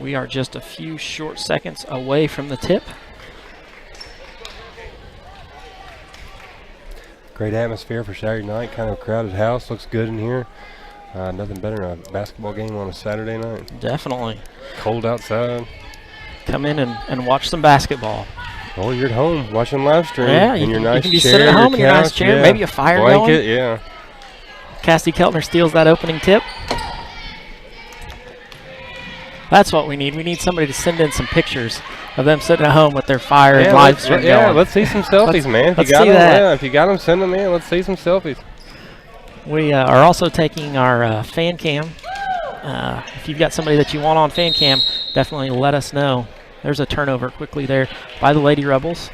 We are just a few short seconds away from the tip. Great atmosphere for Saturday night. Kind of crowded house. Looks good in here. Nothing better than a basketball game on a Saturday night. Definitely. Cold outside. Come in and watch some basketball. Oh, you're at home watching live stream. Yeah, in your nice you can be chair, sitting at home in your nice couch, chair. yeah. Maybe a fire blanket, going. Yeah. Cassidy Keltner steals that opening tip. That's what we need. We need somebody to send in some pictures of them sitting at home with their fire and live stream going. Yeah, let's see some selfies, man. Let's see that. If you got them, send them in. Let's see some selfies. We are also taking our fan cam. If you've got somebody that you want on fan cam, definitely let us know. There's a turnover quickly there by the Lady Rebels.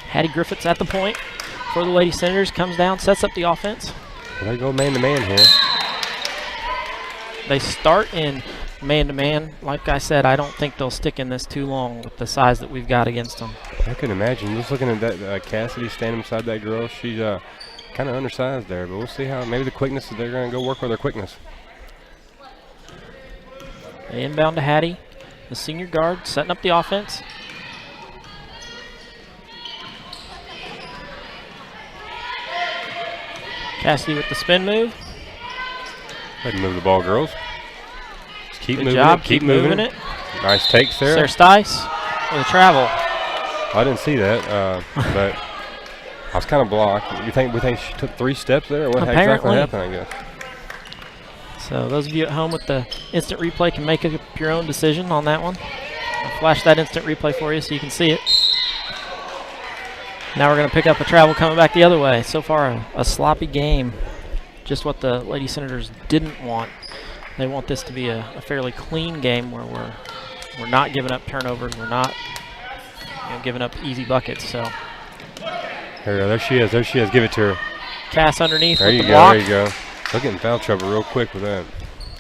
Hattie Griffiths at the point for the Lady Senators. Comes down, sets up the offense. They go man-to-man here. They start in man-to-man. Like I said, I don't think they'll stick in this too long with the size that we've got against them. I can imagine. Just looking at that Cassidy standing beside that girl, she's kind of undersized there, but we'll see how. Maybe the quickness, they're going to go work with their quickness. They inbound to Hattie, the senior guard, setting up the offense. Cassidy with the spin move. Go ahead and move the ball, girls. Just keep Good moving job. it. Keep moving it. Nice take, Sarah. Sarah Stice with a travel. I didn't see that, but I was kind of blocked. We think she took 3 steps there? Or what exactly happened, I guess? So those of you at home with the instant replay can make up your own decision on that one. I'll flash that instant replay for you so you can see it. Now we're going to pick up a travel coming back the other way. So far, a sloppy game. Just what the Lady Senators didn't want. They want this to be a fairly clean game where we're not giving up turnovers. We're not giving up easy buckets. So There she is. There she is. Give it to her. Cass underneath there with the you block. There you go. They'll get in foul trouble real quick with that.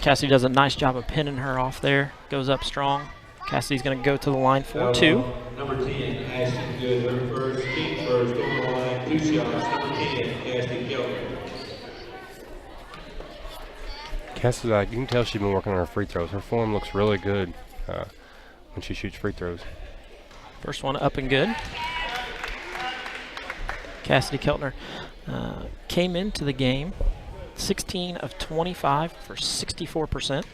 Cassidy does a nice job of pinning her off there. Goes up strong. Cassidy's going to go to the line for 2. Number 10, Ashton Good. Number first, King first, over the line, 2 shots. Number 10, Cassidy Keltner. Cassidy, you can tell she's been working on her free throws. Her form looks really good when she shoots free throws. First one up and good. Cassidy Keltner came into the game 16 of 25 for 64%.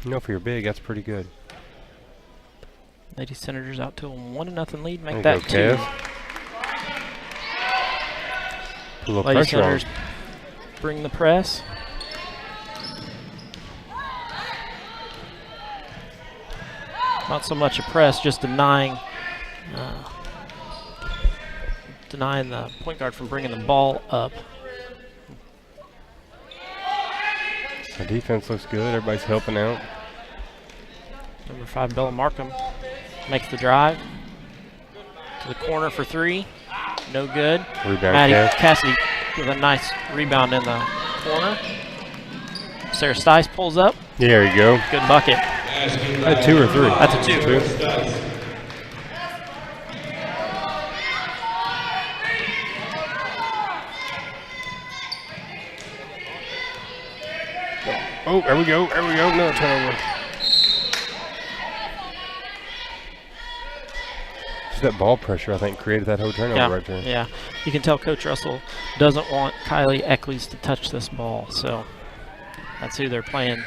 For your big, that's pretty good. Lady Senators out to a 1-0 lead. Make There that you go, 2. Put a little Lady pressure Senators on. bring the press. Not so much a press, just denying the point guard from bringing the ball up. The defense looks good. Everybody's helping out. Number 5, Bella Markham makes the drive to the corner for 3. No good. Rebound, Cassidy with a nice rebound in the corner. Sarah Stice pulls up. There you go. Good bucket. That's 2 or 3. That's a 2. Oh, there we go. There we go. No turnover. Just that ball pressure, I think, created that whole turnover right there. Yeah, you can tell Coach Russell doesn't want Kylie Eccles to touch this ball, so that's who they're playing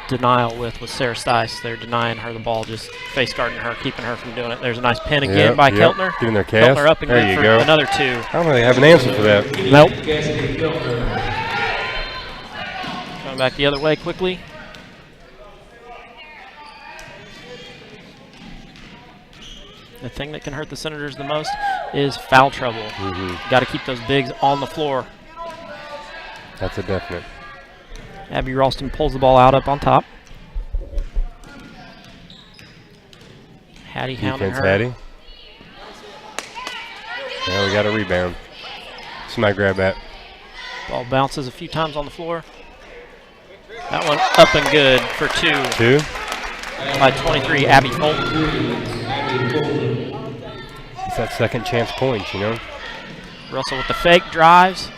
denial with Sarah Stice. They're denying her the ball, just face guarding her, keeping her from doing it. There's a nice pin again by Keltner. Giving their cast. Keltner up and there good you for go. another 2. I don't really have an answer for that. Nope. Coming back the other way quickly. The thing that can hurt the Senators the most is foul trouble. Got to keep those bigs on the floor. That's a definite. Abby Ralston pulls the ball out up on top. Hattie hounding her. Hattie. Now we got a rebound. Somebody grab that. Ball bounces a few times on the floor. That one up and good for 2. 2. By 23, Abby Fulton. It's that second chance points, Russell with the fake, drives.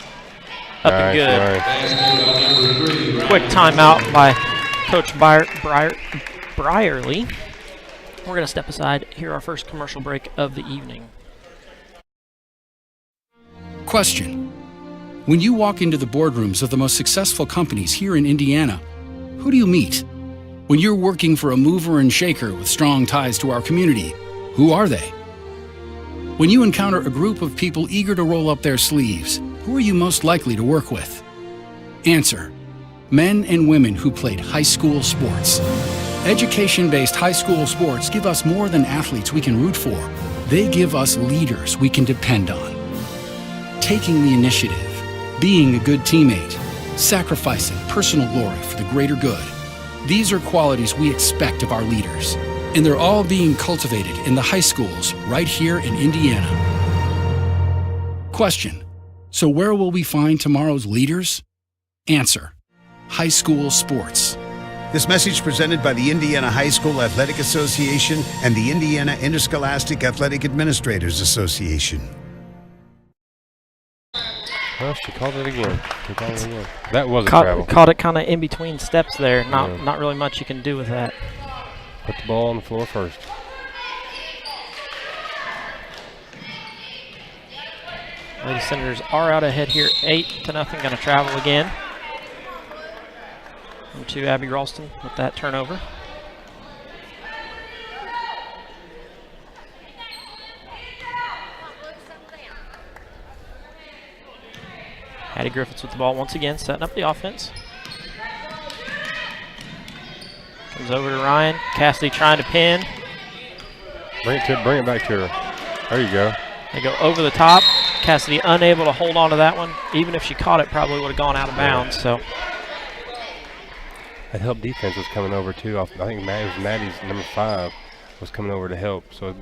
Up and good. Nice. Basket number 3. Quick timeout by Coach Brierly. We're going to step aside, hear our first commercial break of the evening. Question. When you walk into the boardrooms of the most successful companies here in Indiana, who do you meet? When you're working for a mover and shaker with strong ties to our community, who are they? When you encounter a group of people eager to roll up their sleeves, who are you most likely to work with? Answer. Men and women who played high school sports. Education-based high school sports give us more than athletes we can root for. They give us leaders we can depend on. Taking the initiative, being a good teammate, sacrificing personal glory for the greater good. These are qualities we expect of our leaders, and they're all being cultivated in the high schools right here in Indiana. Question. So where will we find tomorrow's leaders? Answer. High school sports. This message presented by the Indiana High School Athletic Association and the Indiana Interscholastic Athletic Administrators Association. Well, she called it again. That was a travel. Caught it kind of in between steps there. Not really much you can do with that. Put the ball on the floor first. Lady Senators are out ahead here, 8-0. Going to travel again. And to Abby Ralston with that turnover. Hattie Griffiths with the ball once again, setting up the offense. Comes over to Ryan. Cassidy trying to pin. Bring it back to her. There you go. They go over the top. Cassidy unable to hold on to that one. Even if she caught it, probably would have gone out of bounds. So that help defense was coming over too. I think it was Maddie's number 5 was coming over to help. So if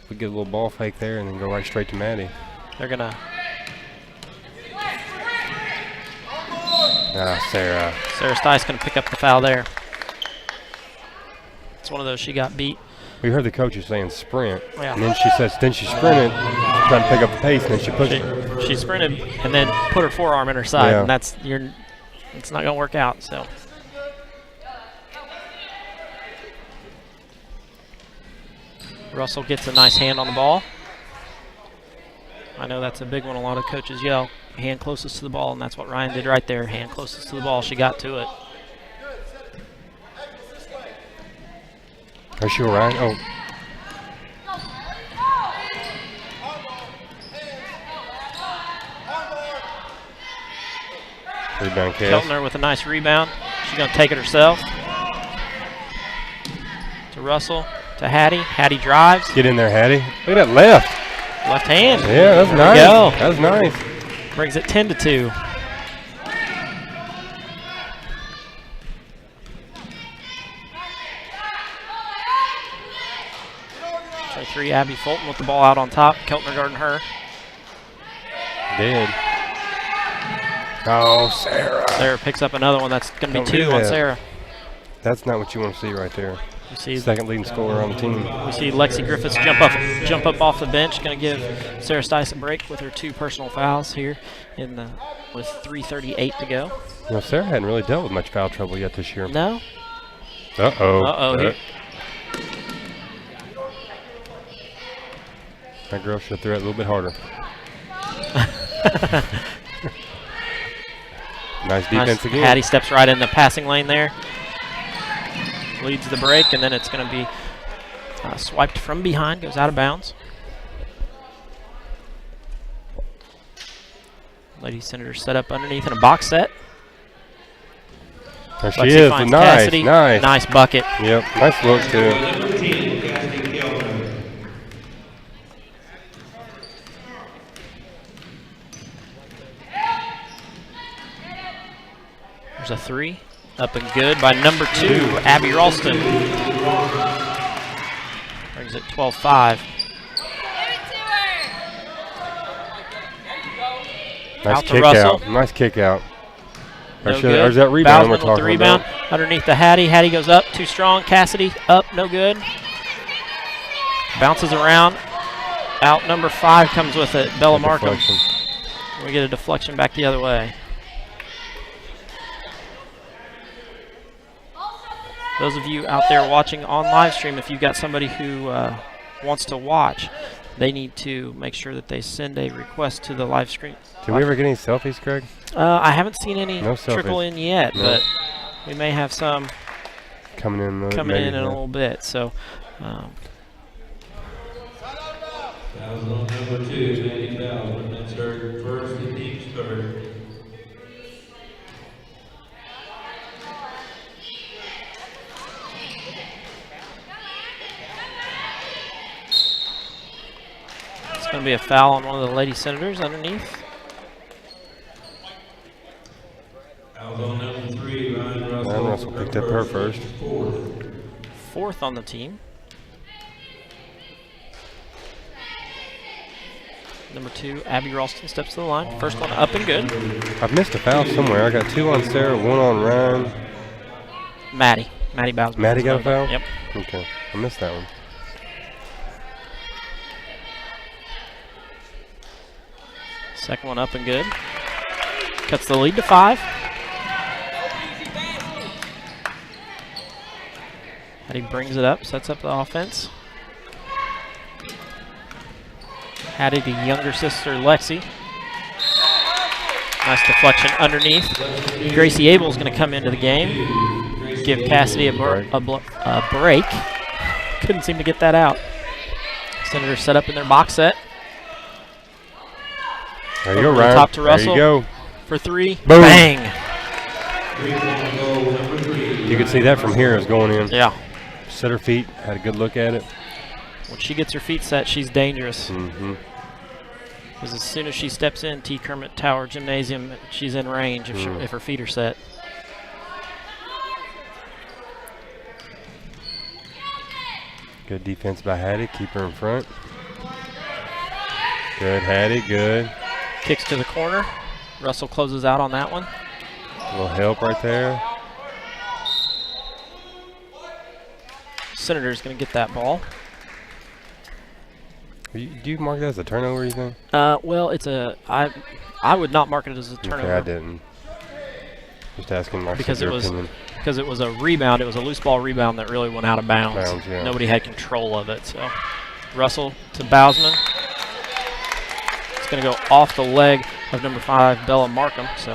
we get a little ball fake there and then go right straight to Maddie. They're gonna. Sarah Stice gonna pick up the foul there. It's one of those she got beat. We heard the coaches saying sprint, Yeah. and then she sprinted, trying to pick up the pace, and then she pushed it. She sprinted and then put her forearm in her side, Yeah. and it's not gonna work out. So. Russell gets a nice hand on the ball. I know that's a big one. A lot of coaches yell, hand closest to the ball, and that's what Ryan did right there. Hand closest to the ball. She got to it. Are you sure, Ryan? Oh. Rebound, Cass. Keltner with a nice rebound. She's going to take it herself. To Russell. To Hattie. Hattie drives. Get in there, Hattie. Look at that left. Left hand. Yeah, that's nice. Go. That was nice. Brings it 10-2. So 3, Abby Fulton with the ball out on top. Keltner guarding her. Did. Oh, Sarah. Sarah picks up another one. That's going to be Don't do 2 on that. Sarah. That's not what you want to see right there. We see Second leading scorer on the team. We see Lexi Griffiths jump up off the bench. Going to give Sarah Stice a break with her 2 personal fouls here with 3:38 to go. You know, Sarah hadn't really dealt with much foul trouble yet this year. No. Uh-oh. That girl should have threw it a little bit harder. Nice defense again. Hattie steps right in the passing lane there. Leads the break, and then it's going to be swiped from behind, goes out of bounds. Lady Senators set up underneath in a box set. There she Lexi is. finds Nice, Cassidy. nice. Nice bucket. Yep, nice look too. Number 10, Cassidy Keltner. There's a 3. Up and good by number 2, Abby Ralston. Brings it 12-5. Nice Out to kick Russell. out. Nice kick out. No There's good. that rebound we're Bousman with the talking rebound. about. Underneath the Hattie. Hattie goes up. Too strong. Cassidy up. No good. Bounces around. Out number 5 comes with it. Bella Markham. Deflection. We get a deflection back the other way. Those of you out there watching on live stream, if you've got somebody who wants to watch, they need to make sure that they send a request to the live stream. Did we ever get any selfies, Greg? I haven't seen any No trickle selfies. in yet, No. but we may have some Coming in coming in a little bit. So. Fouls on number 2, Maddie Bowsman. That's her first and team's third. It's going to be a foul on one of the Lady Senators underneath. Fouls on number 3, Ryan Russell. Ryan Russell picked up her first. Fourth on the team. Number 2, Abby Ralston steps to the line. First one up and good. I've missed a foul somewhere. I got 2 on Sarah, 1 on Ryan. Maddie Bowsman. Maddie got a foul? Yep. Okay, I missed that one. Second one up and good. Cuts the lead to 5. Maddie brings it up, sets up the offense. Hattie, the younger sister, Lexi. Nice deflection underneath. Gracie Abel is going to come into the game. Give Cassidy a break. Couldn't seem to get that out. Senators set up in their box set. There you go, Over the Ryan. top to Russell. There you go. For 3. Boom. Bang. You could see that from here is going in. Yeah. Set her feet, had a good look at it. When she gets her feet set, she's dangerous. Mm-hmm. Because as soon as she steps in T. Kermit Tower Gymnasium, she's in range if her feet are set. Good defense by Hattie, keep her in front. Good, Hattie, good. Kicks to the corner. Russell closes out on that one. A little help right there. Senator's going to get that ball. Do you mark that as a turnover, you think? Well, it's I would not mark it as a turnover. Okay, I didn't. Just asking my Because opinion. because it was a rebound. It was a loose ball rebound that really went out of bounds. Yeah. Nobody had control of it. So Russell to Bowsman. It's going to go off the leg of number 5, Bella Markham. So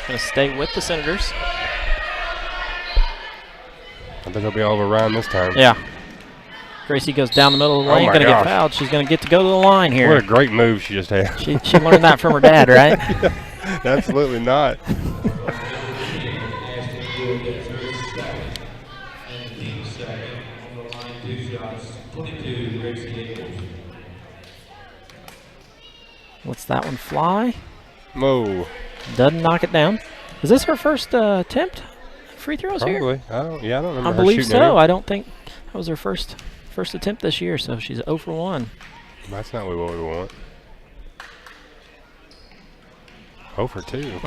going to stay with the Senators. I think he'll be all over Ryan this time. Yeah. Gracie goes down the middle of the lane, my going to get gosh. fouled. She's going to get to go to the line here. What a great move she just had. She learned that from her dad, right? Absolutely not. Lets that one fly. Whoa. Doesn't knock it down. Is this her first attempt free throws here? Probably. I don't remember I her believe shooting so. any. I don't think that was her first attempt this year, so she's 0 for 1. That's not what we want. 0 for 2.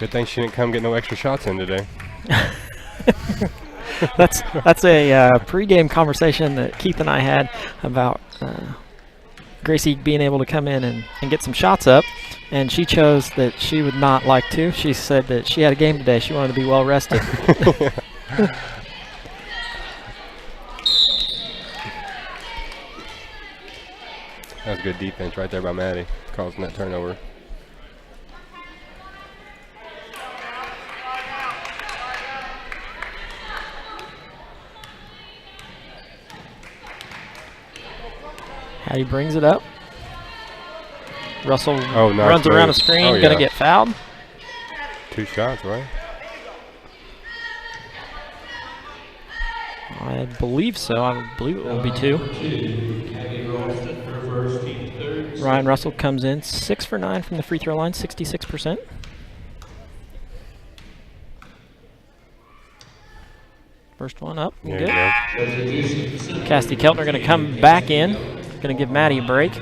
Good thing she didn't come get no extra shots in today. That's a pregame conversation that Keith and I had about Gracie being able to come in and get some shots up, and she chose that she would not like to. She said that she had a game today. She wanted to be well rested. That was good defense right there by Maddie, causing that turnover. Hattie brings it up. Russell Nice runs around a move. screen, Oh, going to yeah. get fouled. 2 shots, right? I believe so. I believe it will be 2. Ryan Russell comes in 6 for 9 from the free throw line, 66%. First one up. There Good. you go. Cassidy Keltner going to come back in. Going to give Maddie a break.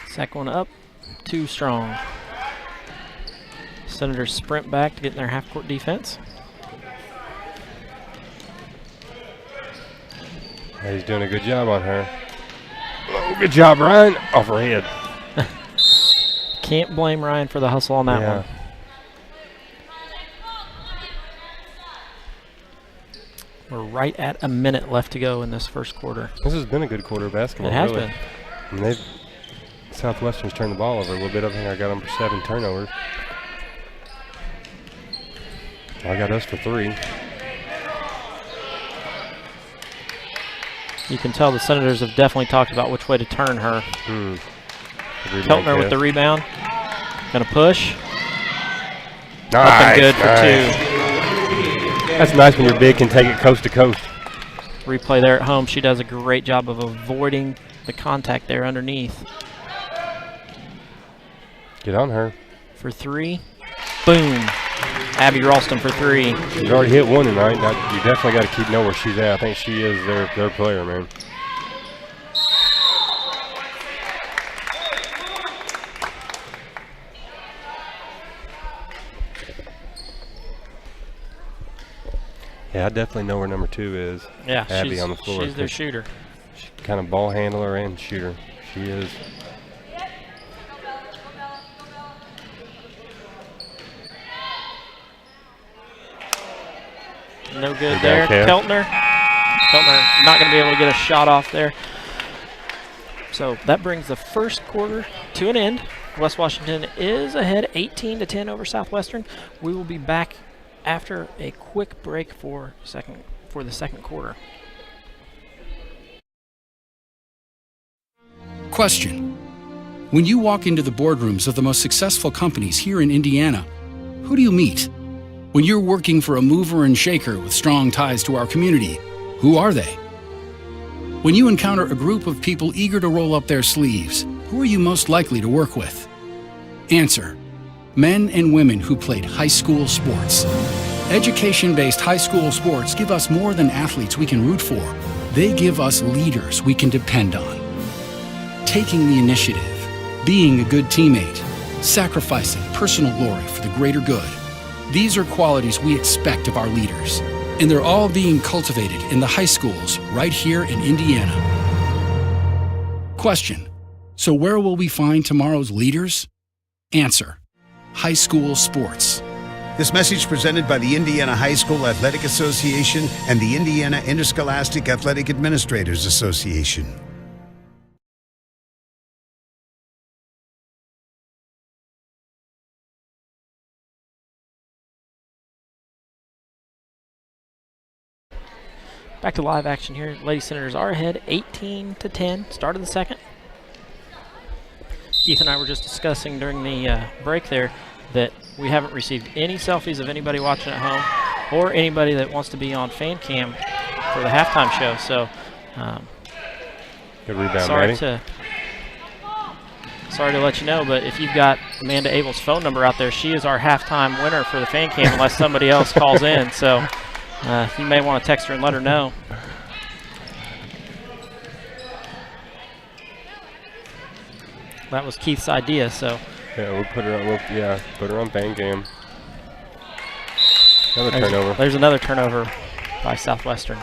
Second one up. Too strong. Senators sprint back to get in their half-court defense. He's doing a good job on her. Oh, good job, Ryan. Off her head. Can't blame Ryan for the hustle on that one. We're right at a minute left to go in this first quarter. This has been a good quarter of basketball. It has really. been. And Southwestern's turned the ball over a little bit. I think I got them for 7 turnovers. I got us for 3. You can tell the Senators have definitely talked about which way to turn her. Keltner with the rebound. Gonna push. Nice, Up and good for 2. That's nice when your big can take it coast to coast. Replay there at home. She does a great job of avoiding the contact there underneath. Get on her. For 3. Boom. Abby Ralston for 3. She's already hit 1 tonight. You definitely got to know where she's at. I think she is their player, man. Yeah, I definitely know where number 2 is. Yeah, Abby on the floor. She's their shooter. She's kind of ball handler and shooter. She is. No good there. Keltner not going to be able to get a shot off there. So that brings the first quarter to an end. West Washington is ahead 18-10 over Southwestern. We will be back after a quick break for the second quarter. Question. When you walk into the boardrooms of the most successful companies here in Indiana, who do you meet? When you're working for a mover and shaker with strong ties to our community, who are they? When you encounter a group of people eager to roll up their sleeves, who are you most likely to work with? Answer. Men and women who played high school sports. Education-based high school sports give us more than athletes we can root for. They give us leaders we can depend on. Taking the initiative, being a good teammate, sacrificing personal glory for the greater good. These are qualities we expect of our leaders, and they're all being cultivated in the high schools right here in Indiana. Question. So where will we find tomorrow's leaders? Answer. High school sports. This message presented by the Indiana High School Athletic Association and the Indiana Interscholastic Athletic Administrators Association. Back to live action here. Lady Senators are ahead 18-10. Start of the second. Keith and I were just discussing during the break there that we haven't received any selfies of anybody watching at home or anybody that wants to be on fan cam for the halftime show. So good rebound, sorry to let you know, but if you've got Amanda Abel's phone number out there, she is our halftime winner for the fan cam unless somebody else calls in. So you may want to text her and let her know. That was Keith's idea, so. Yeah, we'll put her on fan cam. Another turnover. There's another turnover by Southwestern.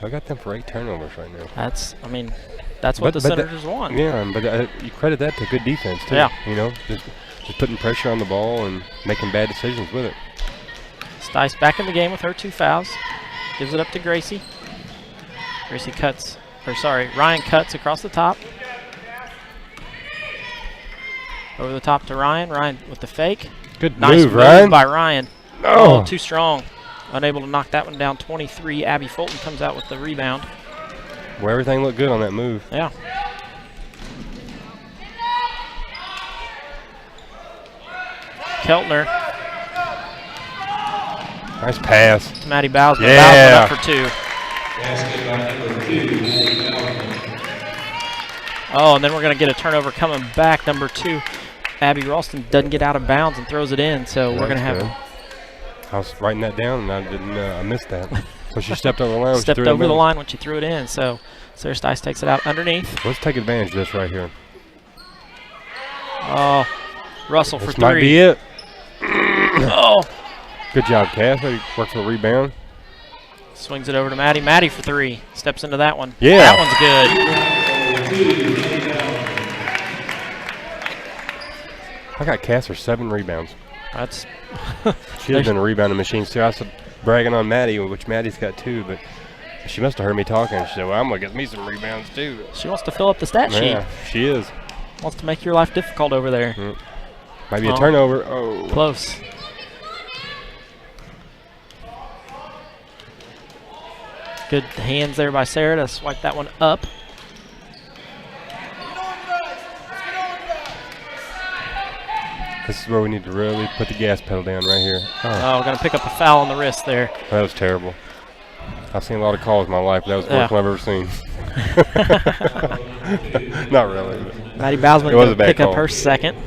I got them for 8 turnovers right now. That's what the Senators want. Yeah, but you credit that to good defense too. Yeah. You know, just putting pressure on the ball and making bad decisions with it. Stice back in the game with her 2 fouls. Gives it up to Gracie. Ryan cuts across the top. Over the top to Ryan. Ryan with the fake. Good nice move, Ryan. by Ryan. Oh, too strong. Unable to knock that one down. 23. Abby Fulton comes out with the rebound. Well, everything looked good on that move. Yeah. Keltner. Nice pass. Maddie Bowsman. Yeah. Bowsman up for 2. Oh, and then we're going to get a turnover coming back. Number 2, Abby Ralston doesn't get out of bounds and throws it in. So we're going to have. I was writing that down and I missed that. So she stepped over the line. Stepped over the line when she threw it in. So Sarah Stice takes it out underneath. Let's take advantage of this right here. Oh, Russell for This three. might be it. Oh. Good job, Cass. Way to work for the rebound. Swings it over to Maddie. Maddie for three. Steps into that one. Yeah. That one's good. I got Cass for 7 rebounds. That's She has been a rebounding machine. So I was bragging on Maddie, which Maddie's got 2, but she must have heard me talking. She said, well, I'm going to get me some rebounds too. she wants to fill up the stat sheet. Yeah, she is. Wants to make your life difficult over there. Might be a turnover. Oh. Close. Good hands there by Sarah to swipe that one up. This is where we need to really put the gas pedal down right here. Oh, going to pick up a foul on the wrist there. That was terrible. I've seen a lot of calls in my life, but that was the worst one I've ever seen. Not really. But Maddie Bausman it was going a to bad pick up call. her second.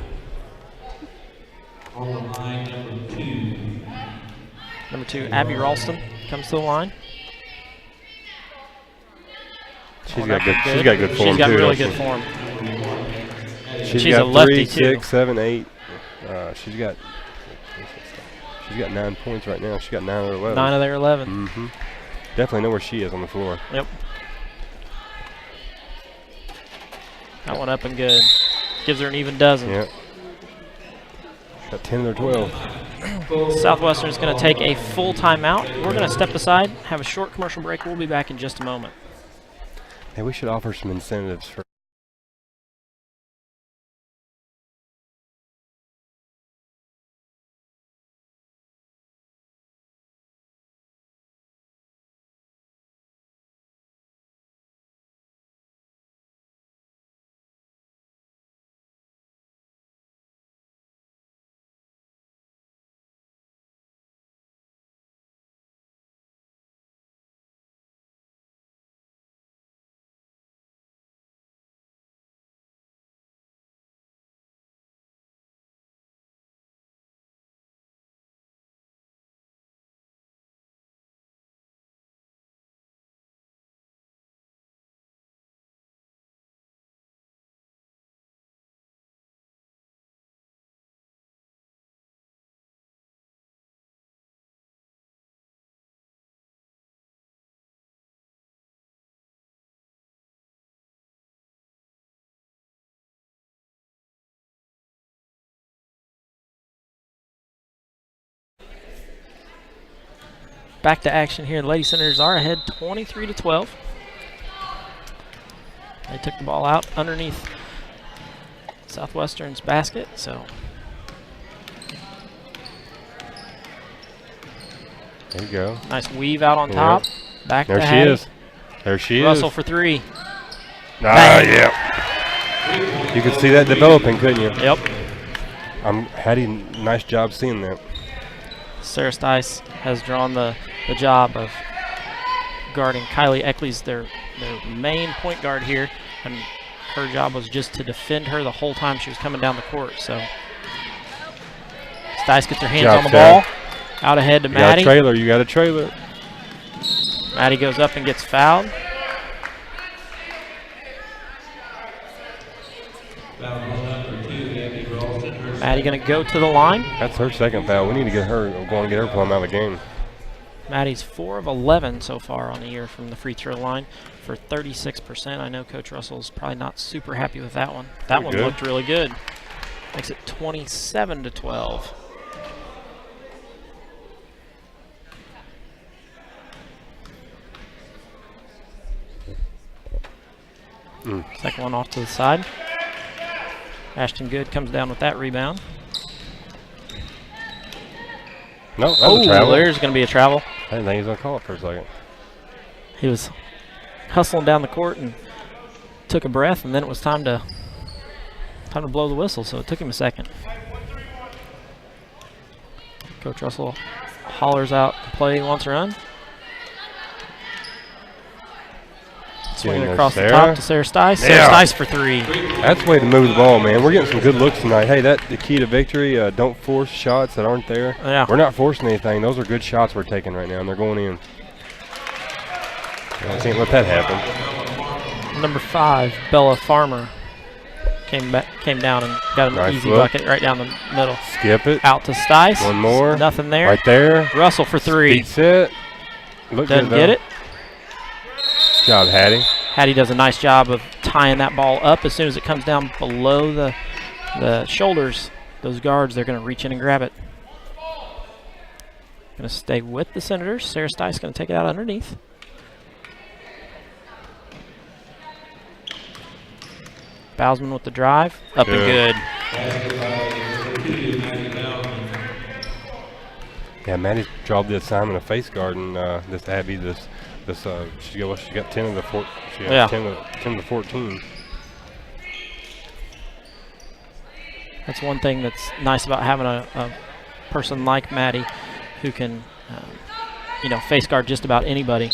Number 2, Abby Ralston comes to the line. She's got good form She's got too. really doesn't good form. she? She's got a lefty 3, too. 6, 7, 8. She's got 9 points right now. She's got 9 or 11. 9 of their 11. Mm-hmm. Definitely know where she is on the floor. Yep. That one up and good. Gives her an even dozen. Yep. Got 10 or 12. Southwestern is going to take a full timeout. We're going to step aside, have a short commercial break. We'll be back in just a moment. Hey, we should offer some incentives for. Back to action here. The Lady Senators are ahead 23-12. They took the ball out underneath Southwestern's basket, so. There you go. Nice weave out on top. Back There to she Hattie. is. There she Russell is. for three. Yeah. You could see that developing, couldn't you? Yep. Hattie, nice job seeing that. Sarah Stice has drawn the job of guarding Kylie Eckley's their main point guard here, and her job was just to defend her the whole time she was coming down the court. So Stice gets her hands on the ball. Out ahead to Maddie. You got a trailer. Maddie goes up and gets fouled. Maddie going to go to the line. That's her second foul. We need to get her plumb out of the game. Maddie's 4 of 11 so far on the year from the free throw line for 36%. I know Coach Russell's probably not super happy with that one. That one looked really good. Makes it 27-12. Second one off to the side. Ashton Good comes down with that rebound. No, that was a travel. There's going to be a travel. I didn't think he was going to call it for a second. He was hustling down the court and took a breath, and then it was time to blow the whistle, so it took him a second. Coach Russell hollers out the play he wants to run. Swinging across the top to Sarah Stice. Sarah Stice for three. That's the way to move the ball, man. We're getting some good looks tonight. Hey, that's the key to victory. Don't force shots that aren't there. Yeah. We're not forcing anything. Those are good shots we're taking right now, and they're going in. I can't let that happen. Number 5, Bella Farmer, came down and got an Nice easy look. bucket right down the middle. Skip it. Out to Stice. One more. Nothing there. Right there. Russell for three. Beats it. Look Doesn't good, get though. it. Good job, Hattie. Hattie does a nice job of tying that ball up. As soon as it comes down below the shoulders, those guards, they're going to reach in and grab it. Going to stay with the Senators. Sarah Stice going to take it out underneath. Bousman with the drive. Up and good. Yeah, Maddie's dropped the assignment of face guard, and this Abby, she got 10 of the 4. She got 10 of the 14. That's one thing that's nice about having a person like Maddie who can, face guard just about anybody.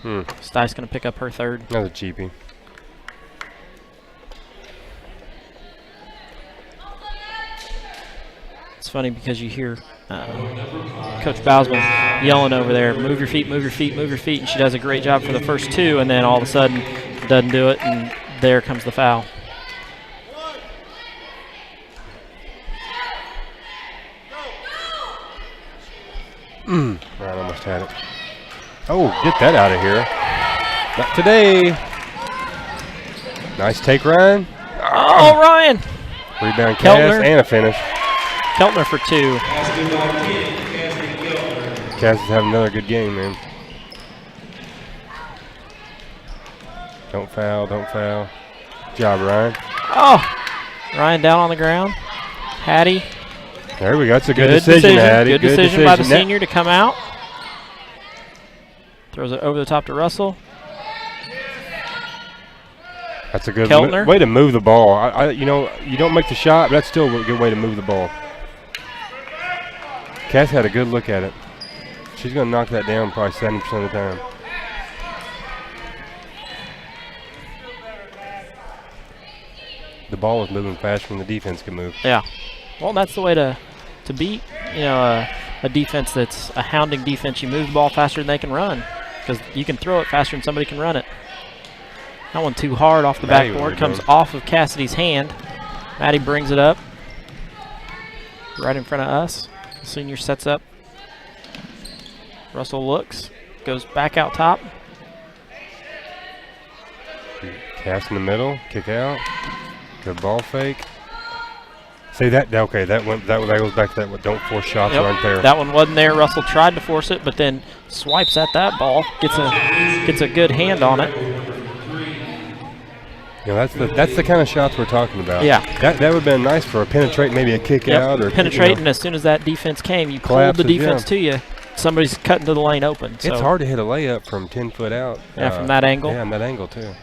Stice going to pick up her third. Another cheapie. It's funny because you hear Coach Bousman yelling over there, move your feet, move your feet, move your feet, and she does a great job for the first two, and then all of a sudden doesn't do it, and there comes the foul. Ryan almost had it. Oh, get that out of here. Not today. Nice take, Ryan. Oh, Ryan! Rebound Keltner. Cass and a finish. Keltner for two. Cass is having another good game, man. Don't foul, don't foul. Good job, Ryan. Oh! Ryan down on the ground. Hattie. There we go. That's a good decision, Hattie. Good decision by the senior to come out. Throws it over the top to Russell. That's a good Keltner. way to move the ball. You don't make the shot, but that's still a good way to move the ball. Cass had a good look at it. She's going to knock that down probably 70% of the time. The ball was moving faster than the defense could move. Yeah. Well, that's the way to beat, a defense that's a hounding defense. You move the ball faster than they can run because you can throw it faster than somebody can run it. That one too hard off the backboard. Comes off of Cassidy's hand. Maddie brings it up right in front of us. The senior sets up. Russell looks, goes back out top. Cass in the middle, kick out. Good ball fake. See that? Okay, that goes back to that. Don't force shots aren't there. That one wasn't there. Russell tried to force it, but then swipes at that ball. Gets a good hand on it. That's the kind of shots we're talking about. Yeah. That would have been nice for a penetrate, maybe a kick out or penetrate. And as soon as that defense came, you pulled the defense to you. Somebody's cutting to the lane open. So. It's hard to hit a layup from 10 foot out. Yeah, from that angle. Yeah, from that angle too.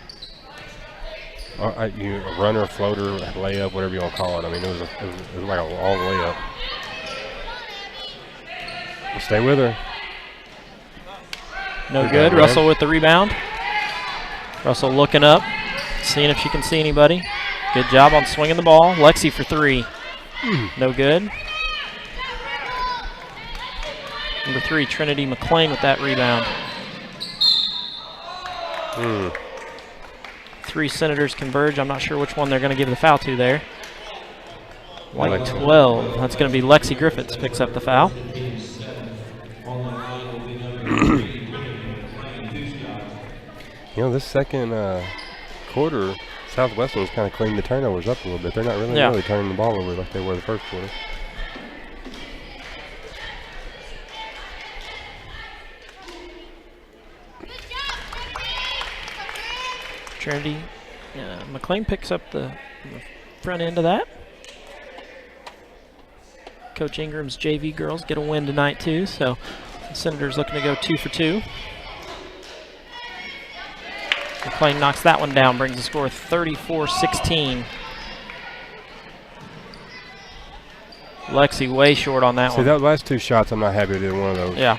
A runner, floater, layup, whatever you want to call it. I mean, it was like a long layup. We'll stay with her. No good. Russell with the rebound. Russell looking up, seeing if she can see anybody. Good job on swinging the ball. Lexi for three. No good. Number 3, Trinity McLean with that rebound. 3 Senators converge. I'm not sure which one they're going to give the foul to there. White 12. That's going to be Lexi Griffiths picks up the foul. This second quarter, Southwestern was kind of cleaning the turnovers up a little bit. They're not really turning the ball over like they were the first quarter. Trinity McLean picks up the front end of that. Coach Ingram's JV girls get a win tonight too, so the Senators looking to go 2 for 2. McLean knocks that one down, brings the score 34-16. Lexi way short on that one. See, that last 2 shots, I'm not happy with either one of those. Yeah.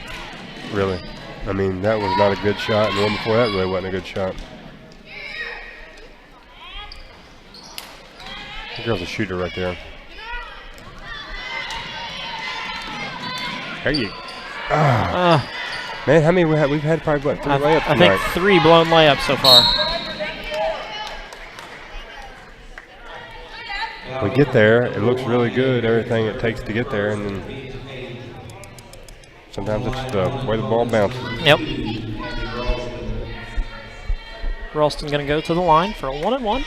Really. I mean, that was not a good shot, and the one before that really wasn't a good shot. The girl's a shooter right there. There you go. Man, how many we've had probably, what, 3 layups tonight? I think 3 blown layups so far. we get there, it looks really good, everything it takes to get there, and then sometimes it's the way the ball bounces. Yep. Ralston going to go to the line for a 1-and-1.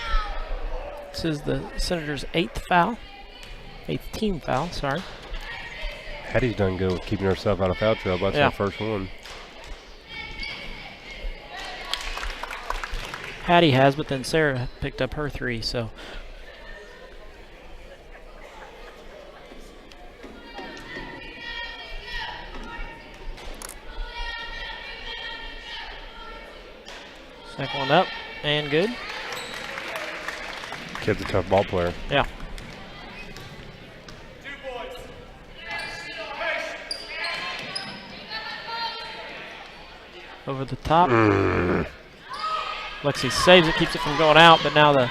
This is the Senators' 8th team foul, sorry. Hattie's done good with keeping herself out of foul trouble. That's her first one. Hattie has, but then Sarah picked up her 3, so. Second one up, and good. Kid's a tough ball player. Yeah. Over the top. Lexi saves it, keeps it from going out, but now the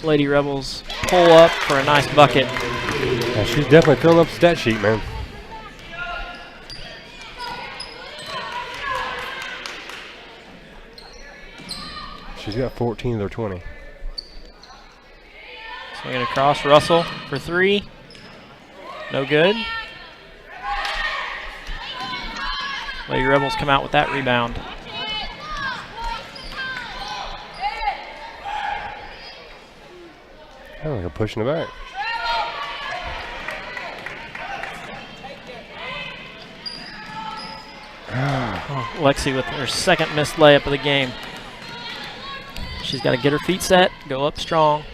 Lady Rebels pull up for a nice bucket. Yeah, she's definitely filling up the stat sheet, man. She's got 14 of their 20. Swinging across, Russell for 3. No good. Lady Rebels come out with that rebound. Oh, they're pushing it back. Oh, Lexi with her second missed layup of the game. She's got to get her feet set, go up strong.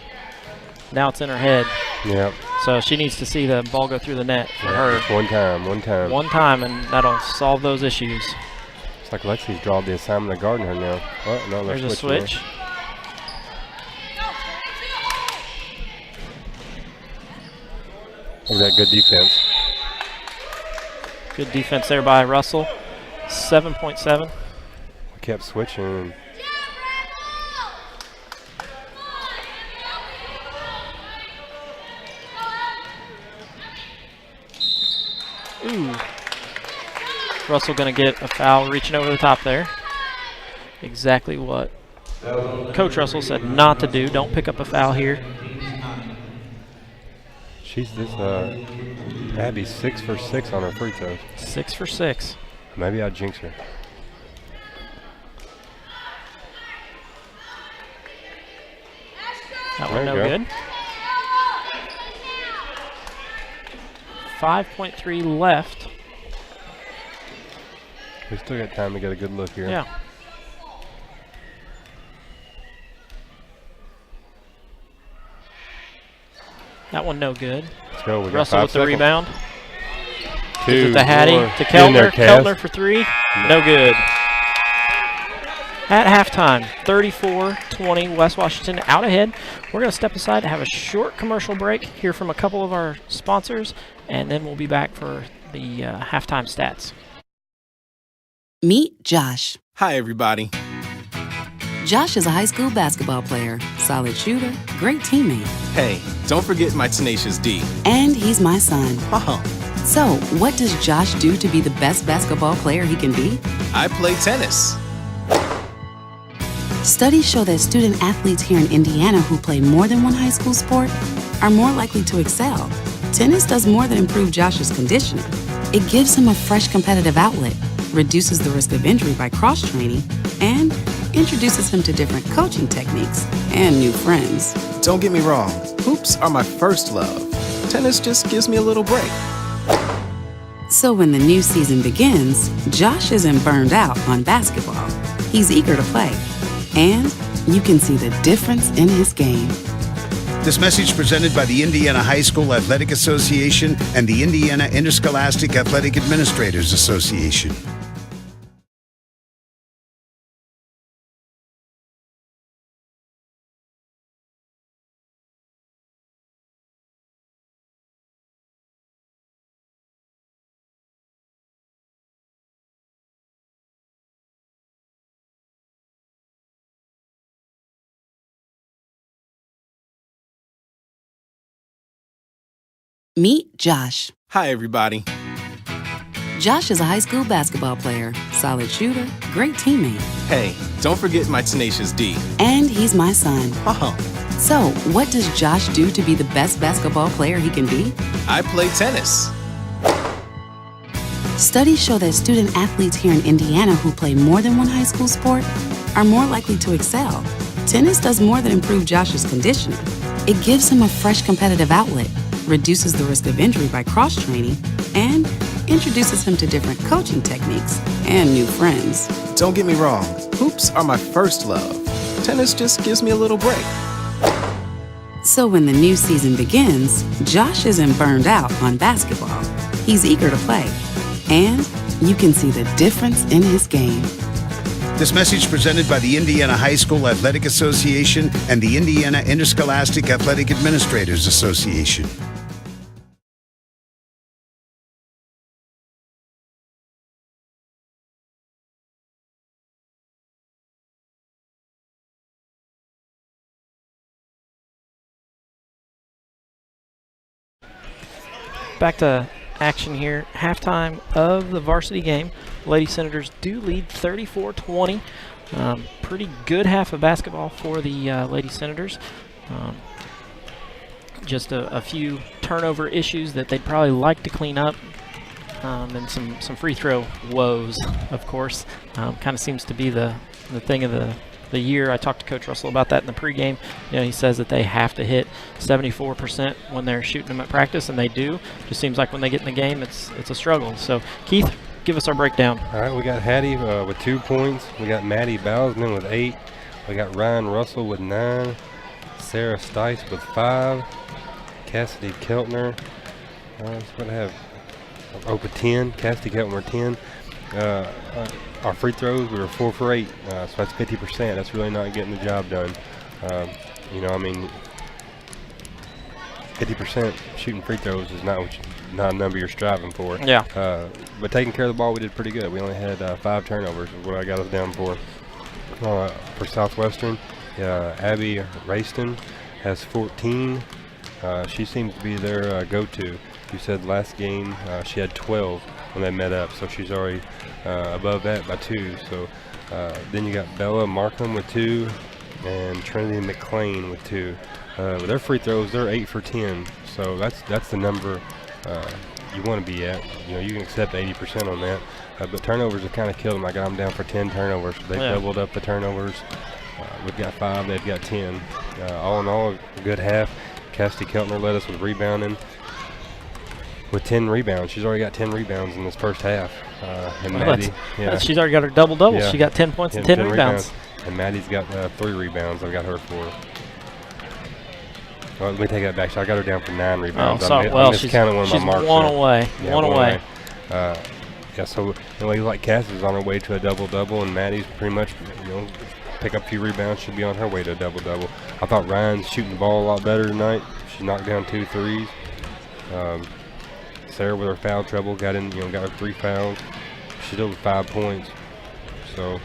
Now it's in her head. Yep. So she needs to see the ball go through the net for her. One time. One time, and that'll solve those issues. It's like Lexi's drawn the assignment of guarding her now. Oh, no, There's a switch. Look at that good defense. Good defense there by Russell. 7.7. We kept switching. Ooh. Russell going to get a foul reaching over the top there. Exactly what Coach Russell said not to do. Don't pick up a foul here. She's this Abby's 6 for 6 on her free throws. 6 for 6. Maybe I'll jinx her. That one no good. 5.3 left. We still got time to get a good look here. Yeah. That one no good. Let's go. We got Russell 5 with the seconds. rebound. 2 Gives it to Hattie, more. to Get in there, Keltner. Cass. Keltner for 3. No good. At halftime, 34-20, West Washington out ahead. We're going to step aside to have a short commercial break, hear from a couple of our sponsors, and then we'll be back for the halftime stats. Meet Josh. Hi, everybody. Josh is a high school basketball player, solid shooter, great teammate. Hey, don't forget my tenacious D. And he's my son. Oh, So, what does Josh do to be the best basketball player he can be? I play tennis. Studies show that student athletes here in Indiana who play more than one high school sport are more likely to excel. Tennis does more than improve Josh's conditioning. It gives him a fresh competitive outlet, reduces the risk of injury by cross-training, and introduces him to different coaching techniques and new friends. Don't get me wrong, hoops are my first love. Tennis just gives me a little break. So when the new season begins, Josh isn't burned out on basketball. He's eager to play. And you can see the difference in his game. This message presented by the Indiana High School Athletic Association and the Indiana Interscholastic Athletic Administrators Association. Meet Josh. Hi, everybody. Josh is a high school basketball player, solid shooter, great teammate. Hey, don't forget my tenacious D. And he's my son. Oh, So, what does Josh do to be the best basketball player he can be? I play tennis. Studies show that student athletes here in Indiana who play more than one high school sport are more likely to excel. Tennis does more than improve Josh's conditioning. It gives him a fresh competitive outlet, reduces the risk of injury by cross-training, and introduces him to different coaching techniques and new friends. Don't get me wrong, hoops are my first love. Tennis just gives me a little break. So when the new season begins, Josh isn't burned out on basketball. He's eager to play. And you can see the difference in his game. This message presented by the Indiana High School Athletic Association and the Indiana Interscholastic Athletic Administrators Association. Back to action here. Halftime of the varsity game. Lady Senators do lead 34-20. Pretty good half of basketball for the Lady Senators. Just a few turnover issues that they'd probably like to clean up. And some free throw woes, of course. Kind of seems to be the thing of the year. I talked to Coach Russell about that in the pregame. You know, he says that they have to hit 74% when they're shooting them at practice, and they do. Just seems like when they get in the game, it's a struggle. So, Keith, give us our breakdown. All right, we got Hattie with 2 points. We got Maddie Bousman with 8. We got Ryan Russell with 9. Sarah Stice with 5. Cassidy Keltner. That's what I have. With 10. Cassidy Keltner 10. Our free throws, we were 4 for 8, so that's 50%. That's really not getting the job done. You know, I mean, 50% shooting free throws is not a number you're striving for. Yeah. But taking care of the ball, we did pretty good. We only had 5 turnovers, is what I got us down for. For Southwestern, Abby Rayston has 14. She seems to be their go-to. You said last game she had 12 when they met up, so she's already above that by 2. So then you got Bella Markham with 2 and Trinity McLean with 2. With their free throws, they're 8 for 10. So that's the number you want to be at. You know, you can accept 80% on that. But turnovers have kind of killed them. I got them down for 10 turnovers. They doubled up the turnovers. We've got 5. They've got 10. All in all, a good half. Cassidy Keltner led us with rebounding. With 10 rebounds. She's already got 10 rebounds in this first half. And Well, Maddie, she's already got her double-double. Yeah. She got 10 points and 10 rebounds. And Maddie's got 3 rebounds. I got her for. Well, let me take that back. So I got her down for 9 rebounds. I miscounted one of my marks. She's one away. Yeah, one away. Yeah, so like Cassie's on her way to a double-double, and Maddie's pretty much, pick up a few rebounds. She'll be on her way to a double-double. I thought Ryan's shooting the ball a lot better tonight. She knocked down 2 threes. Sarah with her foul trouble got her 3 fouls. She did with 5 points. So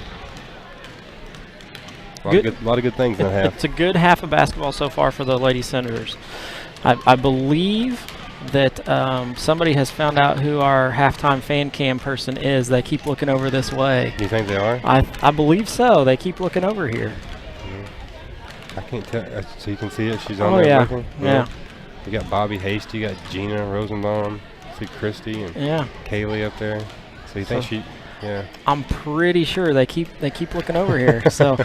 a lot of good things in that half. It's a good half of basketball so far for the Lady Senators. I believe that somebody has found out who our halftime fan cam person is. They keep looking over this way. You think they are? I believe so. They keep looking over here. I can't tell. So you can see it. She's on Oh, there yeah. looking. Yeah. You got Bobby Hasty. You got Gina Rosenbaum. See Christy and Kaylee up there. So you think she? Yeah. I'm pretty sure they keep looking over here. So,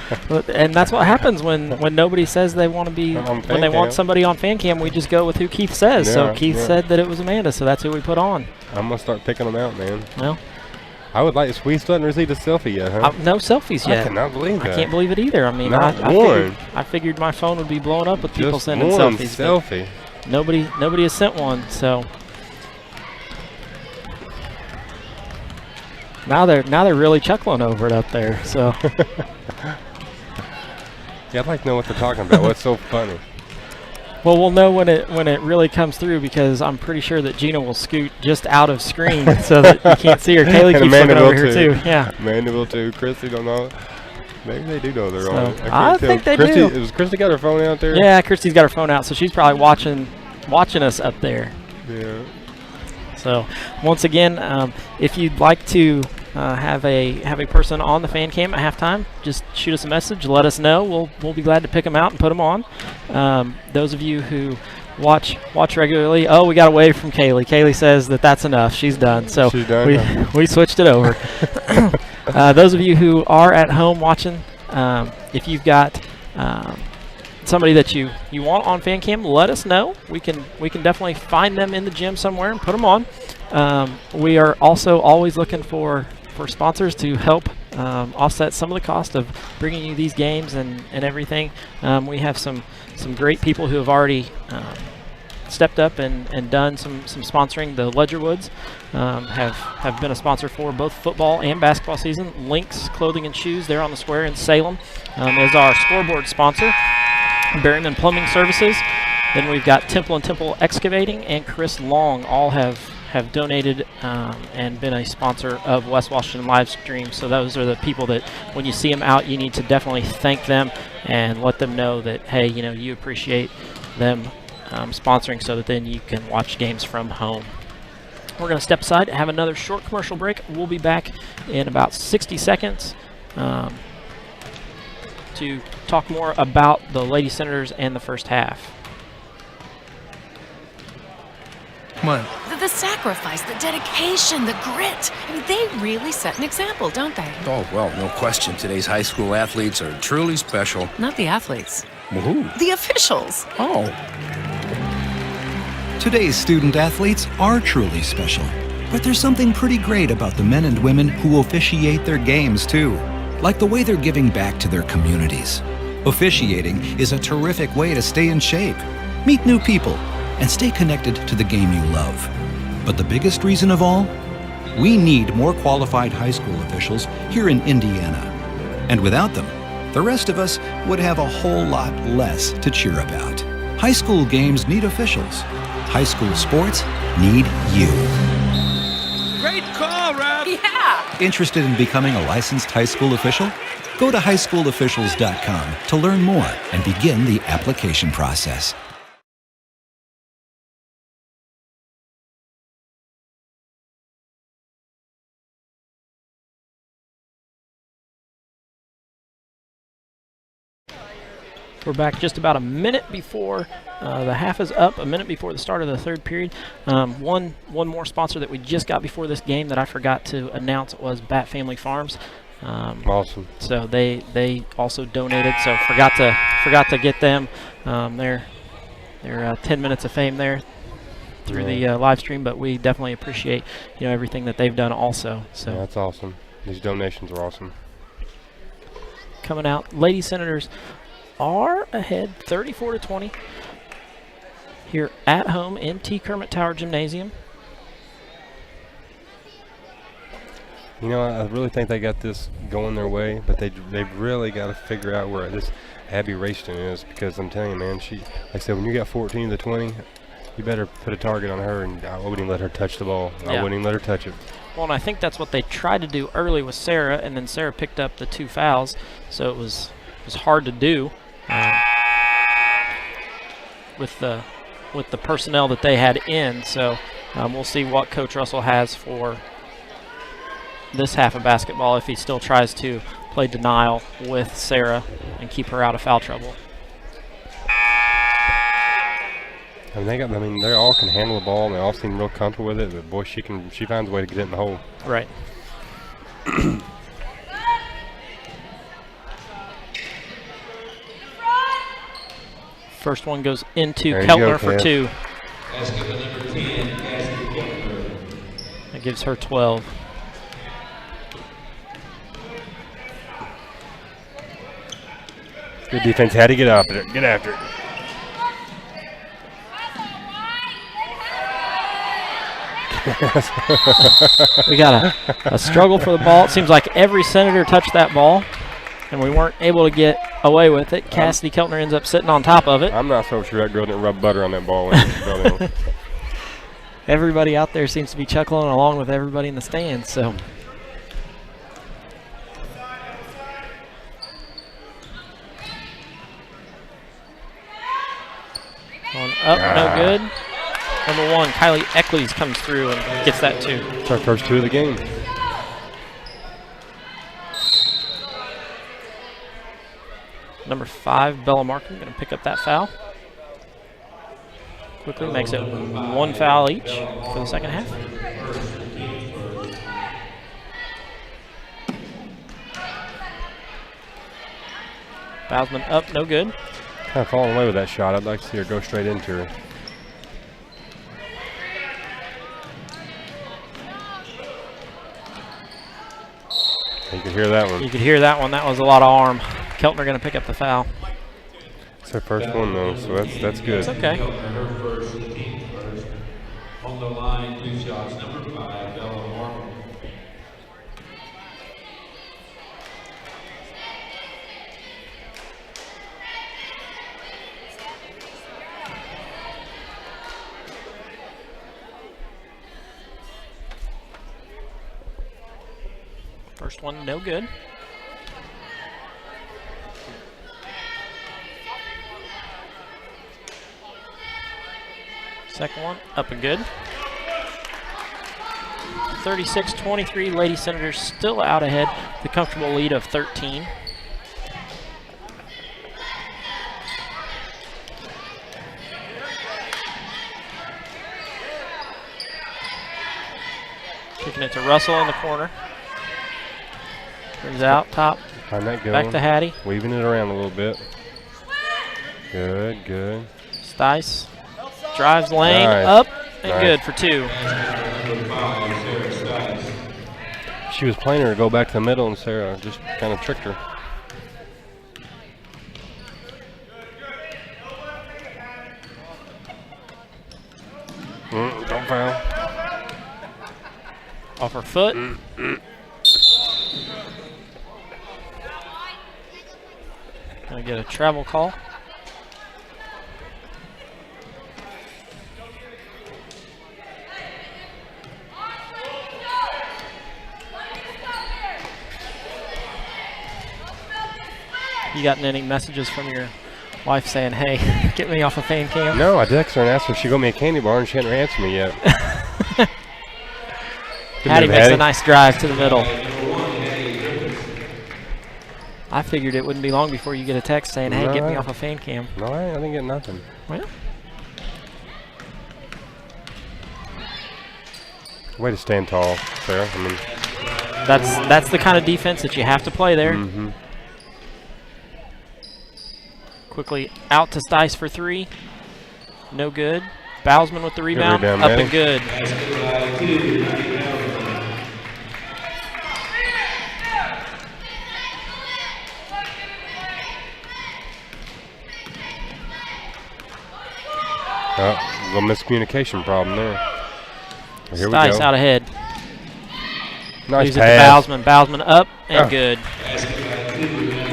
and that's what happens when nobody says they want to be when they want somebody on fan cam. We just go with who Keith says. So Keith said that it was Amanda, so that's who we put on. I'm gonna start picking them out, man. Well, I would like. We still haven't received a selfie yet, huh? No selfies yet. I cannot believe that. I can't believe it either. I mean, I figured my phone would be blowing up with people sending selfies. Selfie. Nobody has sent one. So. Now they're really chuckling over it up there. So yeah, I'd like to know what they're talking about. What's so funny? Well, we'll know when it really comes through, because I'm pretty sure that Gina will scoot just out of screen so that you can't see her. Kaylee keeps looking over here too. Yeah. Amanda will too. Christy don't know. Maybe they do know they're on. I think they do. Has Christy got her phone out there? Yeah, Christy's got her phone out, so she's probably watching us up there. Yeah. So once again, if you'd like to have a person on the fan cam at halftime, just shoot us a message. Let us know. We'll be glad to pick them out and put them on. Those of you who watch regularly. Oh, we got away from Kaylee. Kaylee says that's enough. She's done. So she's done. We switched it over. Those of you who are at home watching, if you've got somebody that you want on fan cam, let us know. We can definitely find them in the gym somewhere and put them on. We are also always looking for sponsors to help offset some of the cost of bringing you these games and everything. We have some great people who have already stepped up and done some sponsoring. The Ledgerwoods have been a sponsor for both football and basketball season. Lynx Clothing and Shoes, they're on the square in Salem, is our scoreboard sponsor. Berryman Plumbing Services. Then we've got Temple & Temple Excavating and Chris Long all have donated and been a sponsor of West Washington Livestream. So those are the people that when you see them out, you need to definitely thank them and let them know that, hey, you appreciate them sponsoring so that then you can watch games from home. We're going to step aside, have another short commercial break. We'll be back in about 60 seconds to talk more about the Lady Senators and the first half. Come on. The sacrifice, the dedication, the grit. I mean, they really set an example, don't they? Oh, well, no question. Today's high school athletes are truly special. Not the athletes. Well, who? The officials. Oh. Today's student athletes are truly special. But there's something pretty great about the men and women who officiate their games, too. Like the way they're giving back to their communities. Officiating is a terrific way to stay in shape, meet new people, and stay connected to the game you love. But the biggest reason of all? We need more qualified high school officials here in Indiana. And without them, the rest of us would have a whole lot less to cheer about. High school games need officials. High school sports need you. Great call, Ralph. Yeah. Interested in becoming a licensed high school official? Go to highschoolofficials.com to learn more and begin the application process. We're back just about a minute before the half is up, a minute before the start of the third period. One more sponsor that we just got before this game that I forgot to announce was Bat Family Farms. Awesome. So they also donated. So forgot to get them. They're 10 minutes of fame there through the live stream, but we definitely appreciate everything that they've done also. So yeah, that's awesome. These donations are awesome. Coming out, Lady Senators are ahead 34-20 here at home in T. Kermit Tower Gymnasium. I really think they got this going their way, but they've really got to figure out where this Abby Rayston is, because I'm telling you, man, like I said, when you got 14-20, you better put a target on her, and I wouldn't even let her touch the ball. Yeah. I wouldn't even let her touch it. Well, and I think that's what they tried to do early with Sarah, and then Sarah picked up the 2 fouls, so it was hard to do. With the personnel that they had in, so we'll see what Coach Russell has for this half of basketball if he still tries to play denial with Sarah and keep her out of foul trouble. They all can handle the ball and they all seem real comfortable with it, but boy, she finds a way to get it in the hole. Right. First one goes into Keltner for 2. Basket number 10, Cassie Keltner. That gives her 12. Good defense. Had to get after it. Get after it. We got a struggle for the ball. It seems like every Senator touched that ball, and we weren't able to get away with it. Cassidy Keltner ends up sitting on top of it. I'm not so sure that girl didn't rub butter on that ball. Everybody out there seems to be chuckling along with everybody in the stands. So going up, no good. Number 1, Kylie Eccles comes through and gets that 2. It's our first 2 of the game. Number 5, Bella Markham, going to pick up that foul. Quickly makes it 1 foul each for the second half. Bousman up, no good. Kind of falling away with that shot. I'd like to see her go straight into her. You could hear that one. You could hear that one. That was a lot of arm. Keltner going to pick up the foul. It's her first one though, so that's good. It's okay. Her first, the team first. On the line, 2 shots. Number 5, Bella Markham. First one, no good. Second one, up and good. 36-23, Lady Senators still out ahead. The comfortable lead of 13. Kicking it to Russell in the corner. Brings out top. Find that Back to Hattie. Weaving it around a little bit. Good, good. Stice drives lane up and good for 2. She was playing her to go back to the middle, and Sarah just kind of tricked her. Don't foul. Off her foot. Gonna get a travel call. You gotten any messages from your wife saying, hey, get me off a fan cam? No, I texted her and asked her if she got me a candy bar, and she hadn't answered me yet. Hattie makes a nice drive to the middle. I figured it wouldn't be long before you get a text saying, hey, get me off a fan cam. No, I didn't get nothing. Well. Way to stand tall, Sarah. I mean, that's the kind of defense that you have to play there. Mm-hmm. Quickly out to Stice for 3. No good. Bousman with the rebound. Up and good. A little miscommunication problem there. Here we Stice go. out ahead. Nice Leaves pass. it to Bousman. Bousman up and good.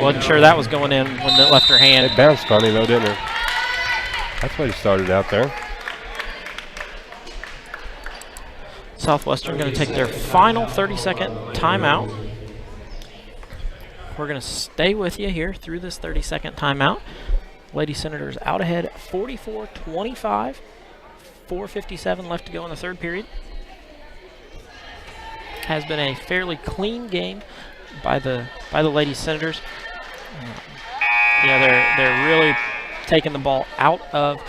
Wasn't sure that was going in when it left her hand. It bounced funny though, didn't it? That's why he started out there. Southwestern going to take their final 30-second timeout. We're going to stay with you here through this 30-second timeout. Lady Senators out ahead 44-25. 4:57 left to go in the third period. Has been a fairly clean game by the Lady Senators. Yeah, they're really taking the ball out of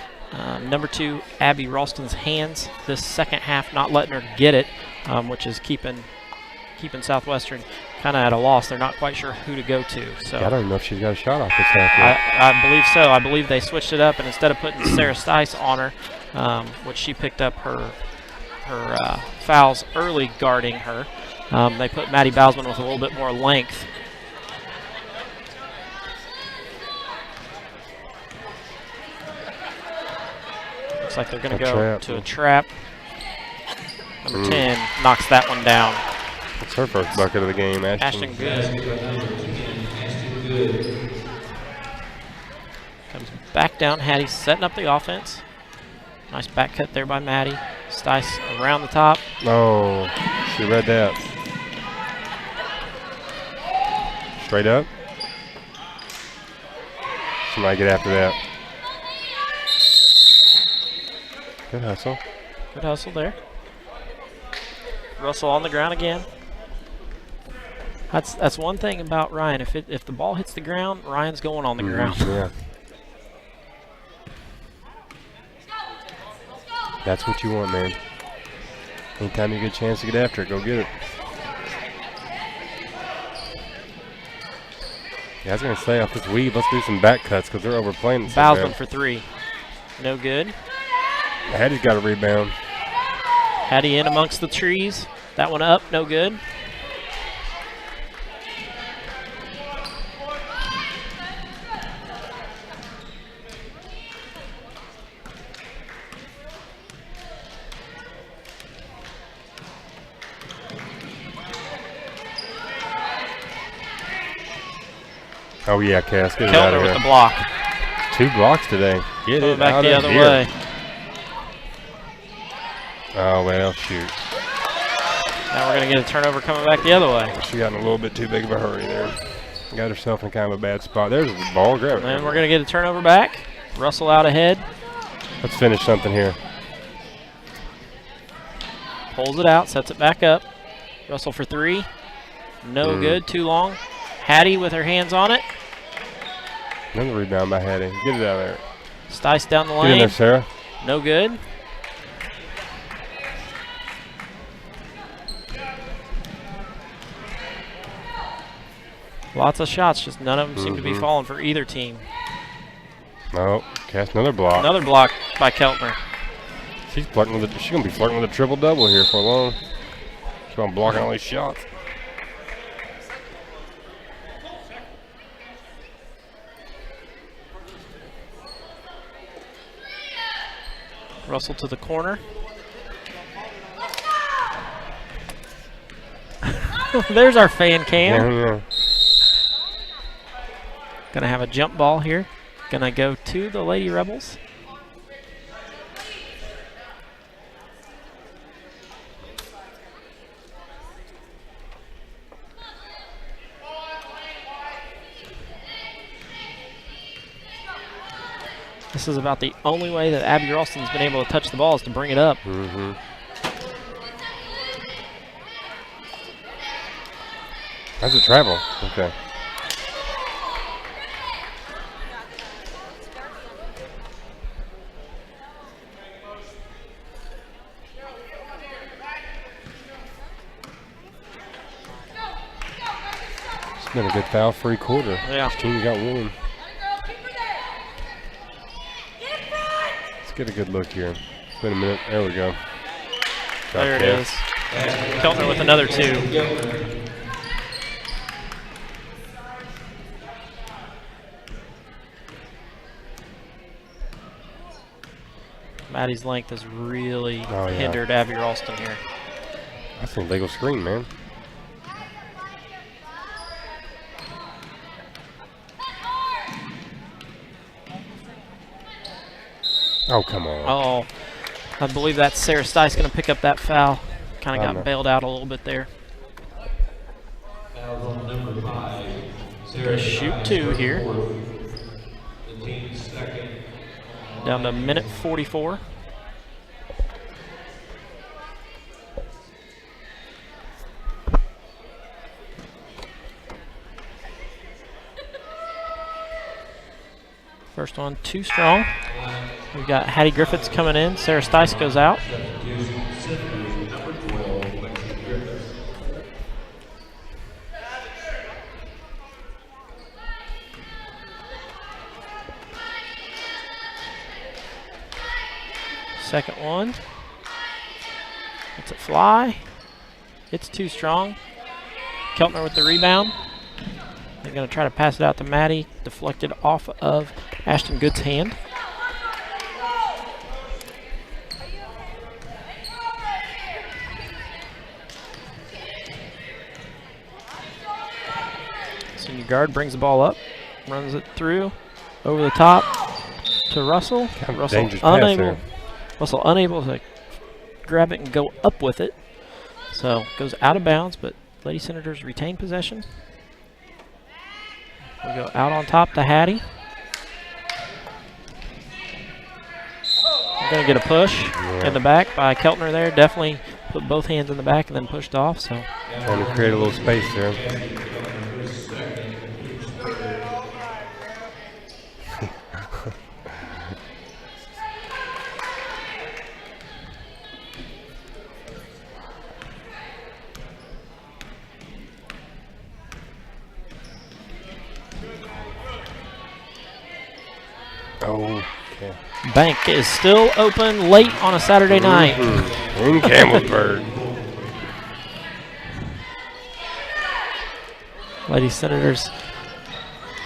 number 2 Abby Ralston's hands this second half, not letting her get it, which is keeping Southwestern kind of at a loss. They're not quite sure who to go to. So I don't even know if she's got a shot off this half yet. I believe so. I believe they switched it up, and instead of putting Sarah Stice on her, which she picked up her fouls early guarding her, they put Maddie Bousman with a little bit more length. Looks like they're going to go to a trap. Number 10 knocks that one down. It's her first bucket of the game, Ashton Good. Comes back down. Hattie setting up the offense. Nice back cut there by Maddie. Stice around the top. Oh, she read that. Straight up. She might get after that. Good hustle. Good hustle there. Russell on the ground again. That's one thing about Ryan. If the ball hits the ground, Ryan's going on the ground. Yeah. That's what you want, man. Anytime you get a chance to get after it, go get it. Yeah, I was going to say, off this weave, let's do some back cuts because they're overplaying it. Bowsman for 3. No good. Hattie's got a rebound. Hattie in amongst the trees. That one up, no good. Oh, yeah, Cass, get it out of Kellner here. with the block. 2 blocks today. Get it back out the of other here. way. Oh, well, shoot. Now we're going to get a turnover coming back the other way. She got in a little bit too big of a hurry there. Got herself in kind of a bad spot. There's the ball. Grab it. And we're going to get a turnover back. Russell out ahead. Let's finish something here. Pulls it out, sets it back up. Russell for 3. No good, too long. Hattie with her hands on it. Another rebound by Hattie. Get it out of there. Stice down the lane. Get in there, Sarah. No good. Lots of shots, just none of them seem to be falling for either team. No, Cass, another block. Another block by Keltner. She's gonna be flirting with a triple-double here for long. She's gonna block all these shots. Russell to the corner. There's our fan cam. Yeah. Gonna have a jump ball here. Gonna go to the Lady Rebels. This is about the only way that Abby Ralston's been able to touch the ball is to bring it up. How's it travel? Okay. It's been a good foul-free quarter. Yeah. This team got one. Let's get a good look here. It's been a minute. There we go. There it is. Keltner with another 2. Maddie's length has really hindered Abby Ralston here. That's an illegal screen, man. Oh, come on. Oh, I believe that's Sarah Stice going to pick up that foul. Kind of got bailed out a little bit there. Number 5. Gonna shoot 2 here. The team's second. Down to minute 44. First one too strong. We've got Hattie Griffiths coming in. Sarah Stice goes out. Second one. Lets it fly. It's too strong. Keltner with the rebound. They're going to try to pass it out to Maddie. Deflected off of Ashton Good's hand. Senior guard brings the ball up. Runs it through. Over the top to Russell. Russell unable. Russell unable to grab it and go up with it. So goes out of bounds, but Lady Senators retain possession. We go out on top to Hattie. Going to get a push in the back by Keltner there. Definitely put both hands in the back and then pushed off. So trying to create a little space there. Oh, okay. Bank is still open late on a Saturday night. In Campbellsburg. Lady Senators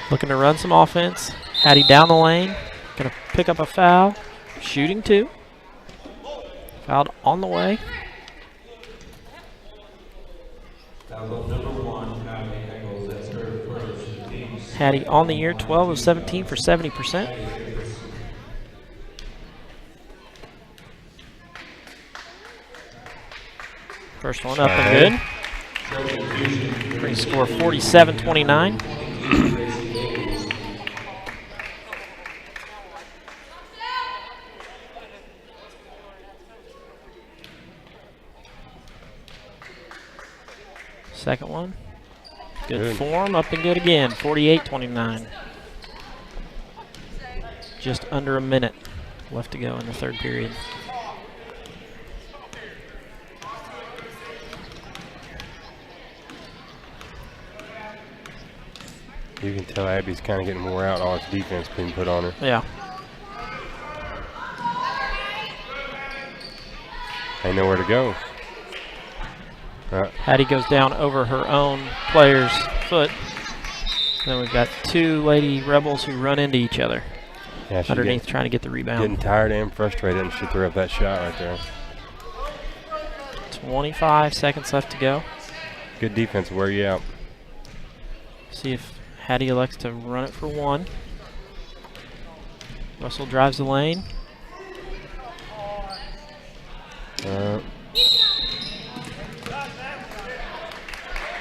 looking to run some offense. Hattie down the lane. Going to pick up a foul. Shooting 2. Fouled on the way. Hattie on the year, 12 of 17 for 70%. First one up and good. Pretty score 47-29. Second one. Good form, up and good again, 48-29. Just under a minute left to go in the third period. You can tell Abby's kind of getting more out. All its defense being put on her. Yeah. They know where to go. Hattie goes down over her own player's foot. Then we've got 2 Lady Rebels who run into each other. Yeah, underneath trying to get the rebound. Getting tired and frustrated, and she threw up that shot right there. 25 seconds left to go. Good defense, wear you out. See if Hattie elects to run it for 1. Russell drives the lane.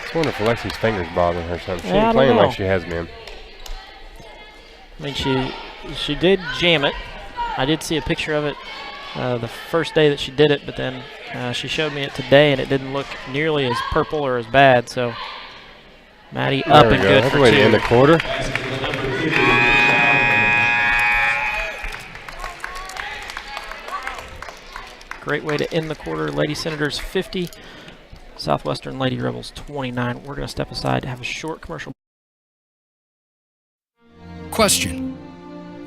I wonder if Alexi's fingers bothering her or something. She ain't playing like she has been. I mean, she did jam it. I did see a picture of it the first day that she did it, but then she showed me it today, and it didn't look nearly as purple or as bad. So Maddie up and good for 2. In the quarter. Great way to end the quarter. Lady Senators 50. Southwestern Lady Rebels 29. We're going to step aside to have a short commercial. Question.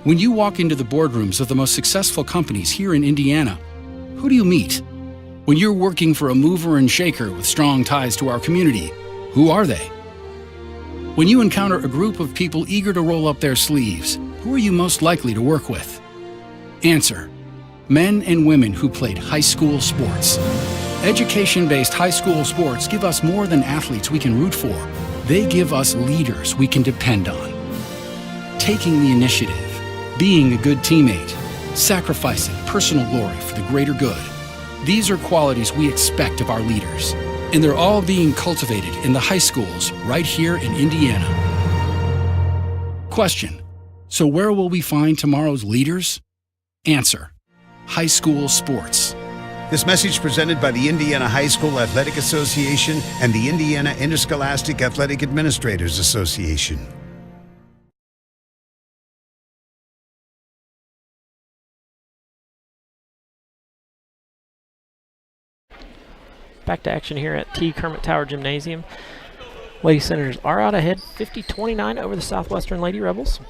When you walk into the boardrooms of the most successful companies here in Indiana, who do you meet? When you're working for a mover and shaker with strong ties to our community, who are they? When you encounter a group of people eager to roll up their sleeves, who are you most likely to work with? Answer. Men and women who played high school sports. Education-based high school sports give us more than athletes we can root for. They give us leaders we can depend on. Taking the initiative, being a good teammate, sacrificing personal glory for the greater good. These are qualities we expect of our leaders, and they're all being cultivated in the high schools right here in Indiana. Question. So where will we find tomorrow's leaders? Answer. High school sports. This message presented by the Indiana High School Athletic Association and the Indiana Interscholastic Athletic Administrators Association. Back to action here at T. Kermit Tower Gymnasium. Lady Senators are out ahead, 50-29 over the Southwestern Lady Rebels.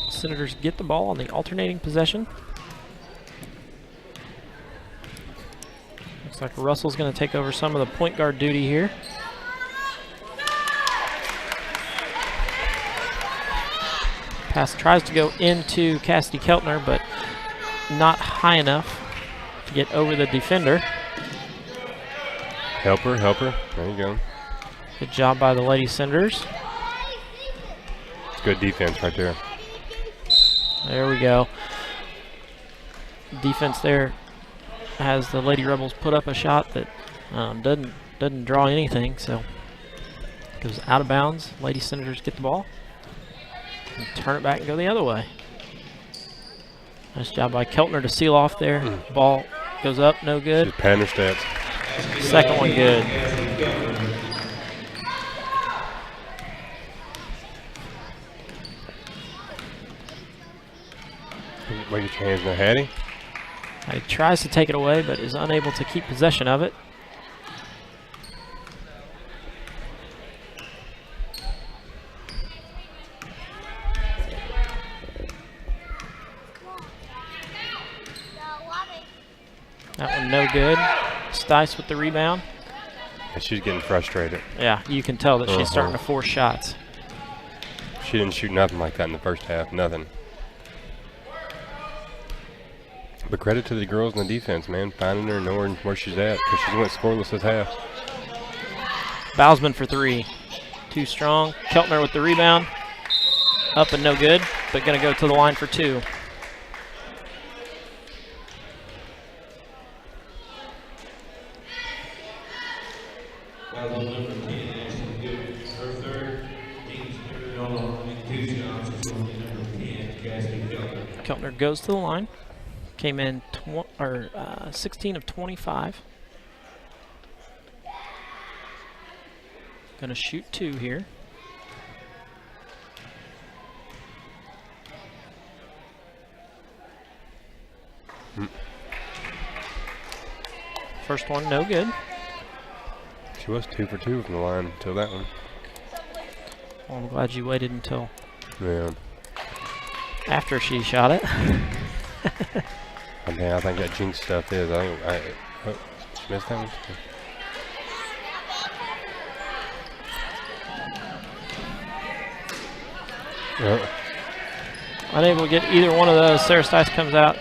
Senators get the ball on the alternating possession. Looks like Russell's going to take over some of the point guard duty here. Pass tries to go into Cassidy Keltner, but not high enough to get over the defender. Help her, help her. There you go. Good job by the Lady Senators. It's good defense right there. There we go. Defense there has the Lady Rebels put up a shot that doesn't draw anything, so goes out of bounds. Lady Senators get the ball and turn it back and go the other way. Nice job by Keltner to seal off there. Ball goes up, no good. She's patting her steps. Second one good. Wait, get your hands in there, Hattie. He tries to take it away, but is unable to keep possession of it. That one no good. Stice with the rebound. And she's getting frustrated. Yeah, you can tell that she's starting to force shots. She didn't shoot nothing like that in the first half, nothing. But credit to the girls in the defense, man, finding her and knowing where she's at, because she went scoreless this half. Bousman for three. Too strong. Keltner with the rebound. Up and no good, but going to go to the line for two. Keltner goes to the line. Came in 16 of 25. Gonna shoot two here. First one, no good. She was 2 for 2 from the line until that one. Well, I'm glad you waited until after she shot it. I think that jinx stuff is. Oh, she missed that one. Unable to get either one of those. Sarah Stice comes out.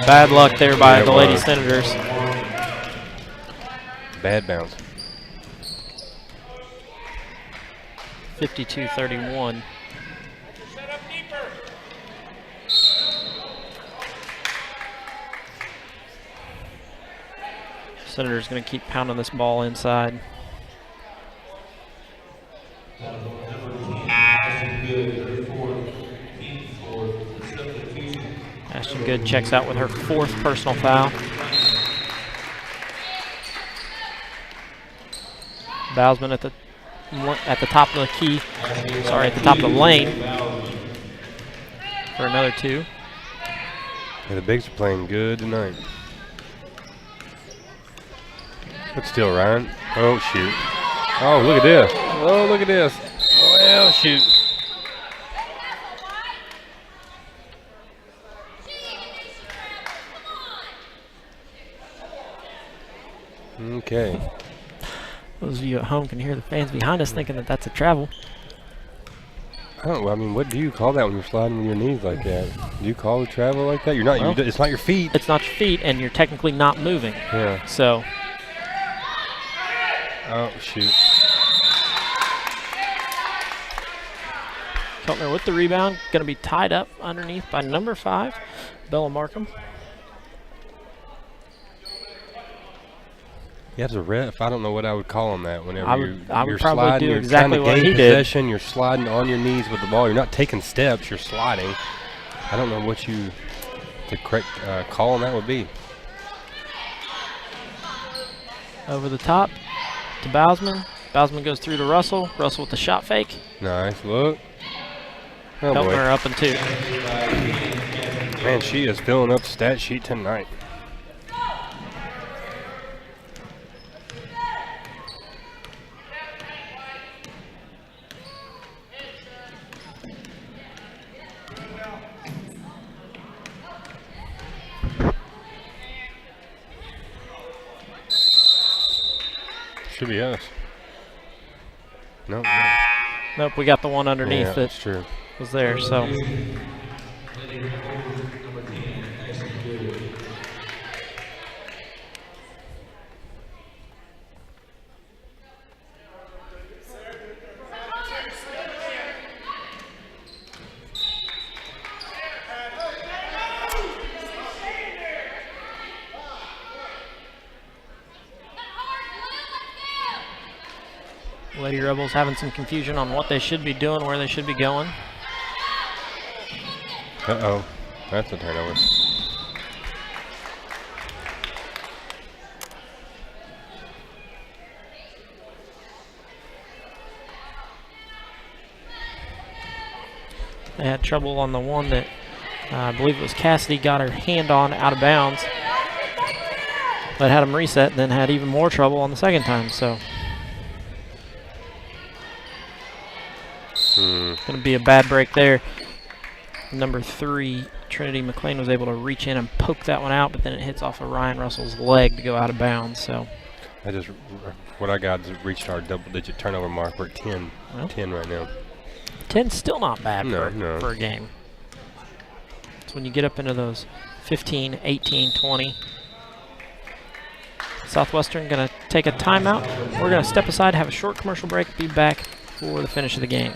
Bad luck there by the Lady Senators. Bad bounce. 52-31. Senators going to keep pounding this ball inside. Ashton Good checks out with her fourth personal foul. Bousman at the top of the key, at the top of the lane for another two. Yeah, the bigs are playing good tonight. Good steal, Ryan. Oh, shoot. Oh, look at this. Oh, look at this. Well, shoot. Okay. Those of you at home can hear the fans behind us thinking that that's a travel. I mean, what do you call that when you're sliding with your knees like that? Do you call a travel like that? You're not. Well, it's not your feet. It's not your feet, and you're technically not moving. Yeah. So. Oh, shoot. Keltner with the rebound. Going to be tied up underneath by number 5, Bella Markham. You have to ref. I don't know what I would call on that. Whenever I would you're probably sliding, do you're exactly trying to what gain he possession, did. You're sliding on your knees with the ball. You're not taking steps. You're sliding. I don't know what the correct call on that would be. Over the top to Bousman. Bousman goes through to Russell. Russell with the shot fake. Nice look. Oh, boy. Keltner up and 2. Man, she is filling up the stat sheet tonight. Should be us. No. Nope, we got the one underneath that true. Was there, so. Lady Rebels having some confusion on what they should be doing, where they should be going. Uh-oh. That's a turnover. They had trouble on the one that I believe it was Cassidy got her hand on out of bounds. But had them reset and then had even more trouble on the second time, so. Going to be a bad break there. Number 3, Trinity McLean, was able to reach in and poke that one out, but then it hits off of Ryan Russell's leg to go out of bounds, so. What I got is reached our double-digit turnover mark. We're at 10, Well, 10 right now. 10's still not bad No. for a game. It's when you get up into those 15, 18, 20. Southwestern going to take a timeout. We're going to step aside, have a short commercial break, be back for the finish of the game.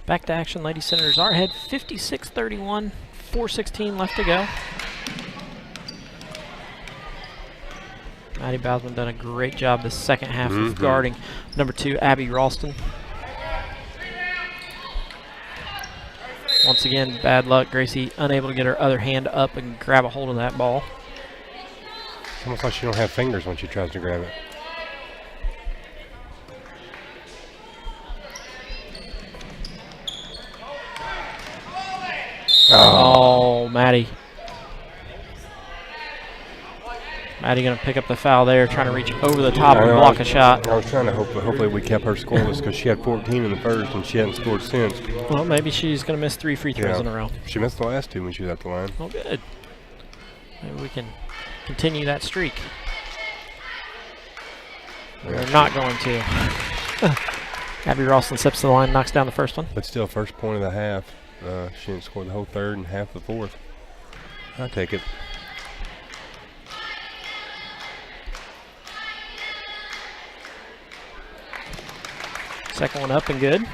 Back to action, Lady Senators are ahead 56-31, 4:16 left to go. Maddie Bowsman done a great job this second half of guarding number 2, Abby Ralston. Once again, bad luck. Gracie unable to get her other hand up and grab a hold of that ball. It's almost like she don't have fingers when she tries to grab it. Oh, Maddie. Maddie going to pick up the foul there, trying to reach over the top and block a shot. I was trying to hopefully we kept her scoreless because she had 14 in the first and she hadn't scored since. Well, maybe she's going to miss 3 free throws in a row. She missed the last 2 when she was at the line. Oh, good. Maybe we can continue that streak. We're not going to. Abby Ralston steps to the line, knocks down the first one. But still, first point of the half. She didn't score the whole third and half the fourth. I'll take it. Second one up and good.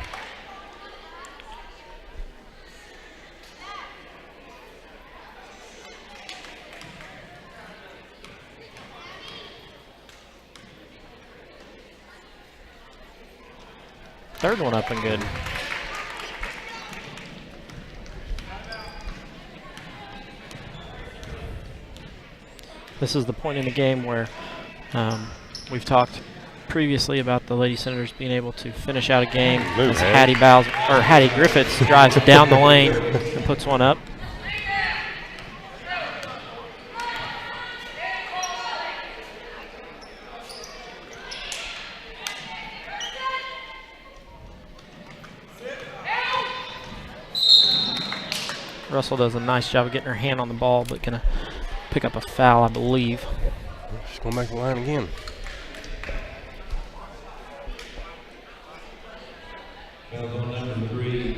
Third one up and good. This is the point in the game where we've talked previously about the Lady Senators being able to finish out a game as Hattie Griffiths drives down the lane and puts one up. Russell does a nice job of getting her hand on the ball, but gonna pick up a foul, I believe. She's going back to the line again. Number 3,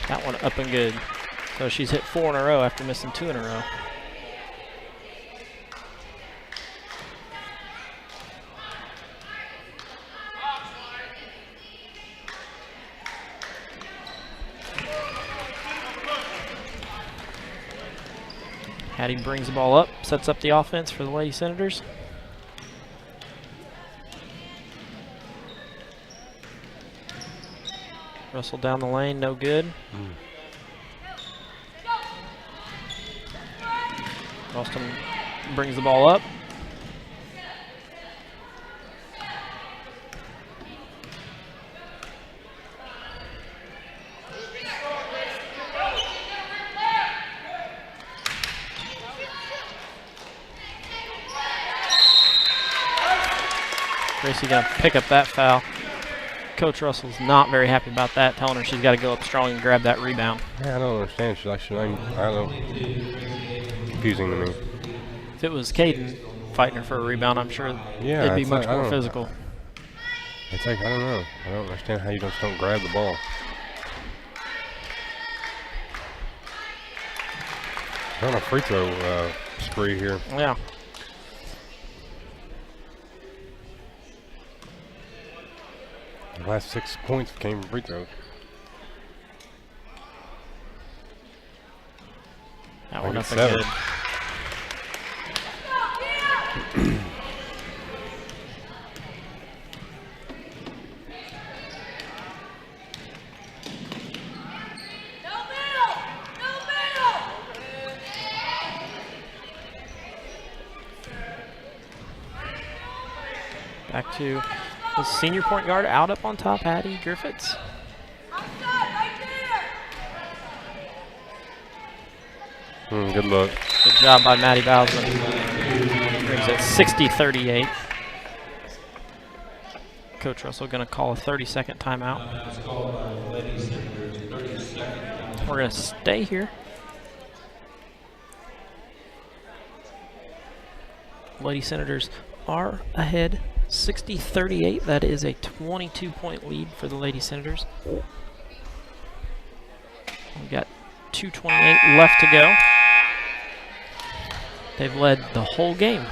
that one up and good. So she's hit 4 in a row after missing 2 in a row. Hattie brings the ball up, sets up the offense for the Lady Senators. Russell down the lane, no good. Ralston brings the ball up. Gracie gonna pick up that foul. Coach Russell's not very happy about that, telling her she's got to go up strong and grab that rebound. Yeah, I don't understand. She's actually, I don't know. Confusing to me. If it was Caden fighting her for a rebound, I'm sure it'd be much more physical. It's like, I don't know. I don't understand how you just don't grab the ball. They're on a free throw spree here. Yeah. The last 6 points came from free throws. That one up good. Back to the senior point guard out up on top, Hattie Griffiths. Good look. Good job by Maddie Bowsman. Brings it 60-38. Coach Russell going to call a 30-second timeout. We're going to stay here. Lady Senators are ahead 60-38. That is a 22-point lead for the Lady Senators. We've got 2:28 left to go. They've led the whole game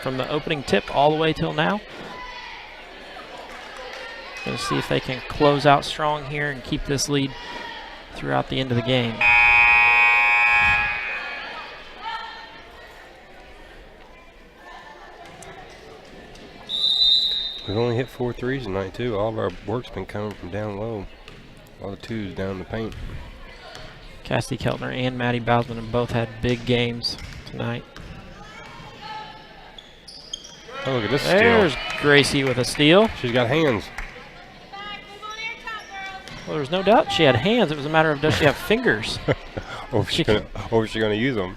from the opening tip all the way till now. Going to see if they can close out strong here and keep this lead throughout the end of the game. We've only hit 4 threes tonight, too. All of our work's been coming from down low. A lot of twos down in the paint. Cassidy Keltner and Maddie Bowsman have both had big games tonight. Oh, look at this There's steal. Gracie with a steal. She's got hands. Well, there's no doubt she had hands. It was a matter of, does she have fingers? Or is she going to use them?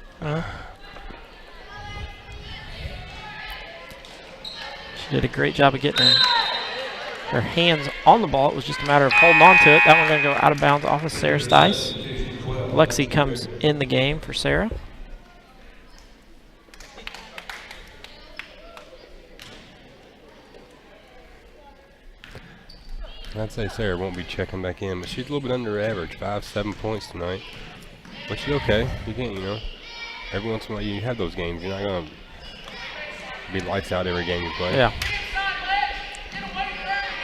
She did a great job of getting her hands on the ball. It was just a matter of holding on to it. That one's going to go out of bounds off of Sarah Stice. Lexi comes in the game for Sarah. I'd say Sarah won't be checking back in, but she's a little bit under average, 5-7 points tonight. But she's okay. You can't, you know, every once in a while you have those games. You're not going to be lights out every game you play. Yeah.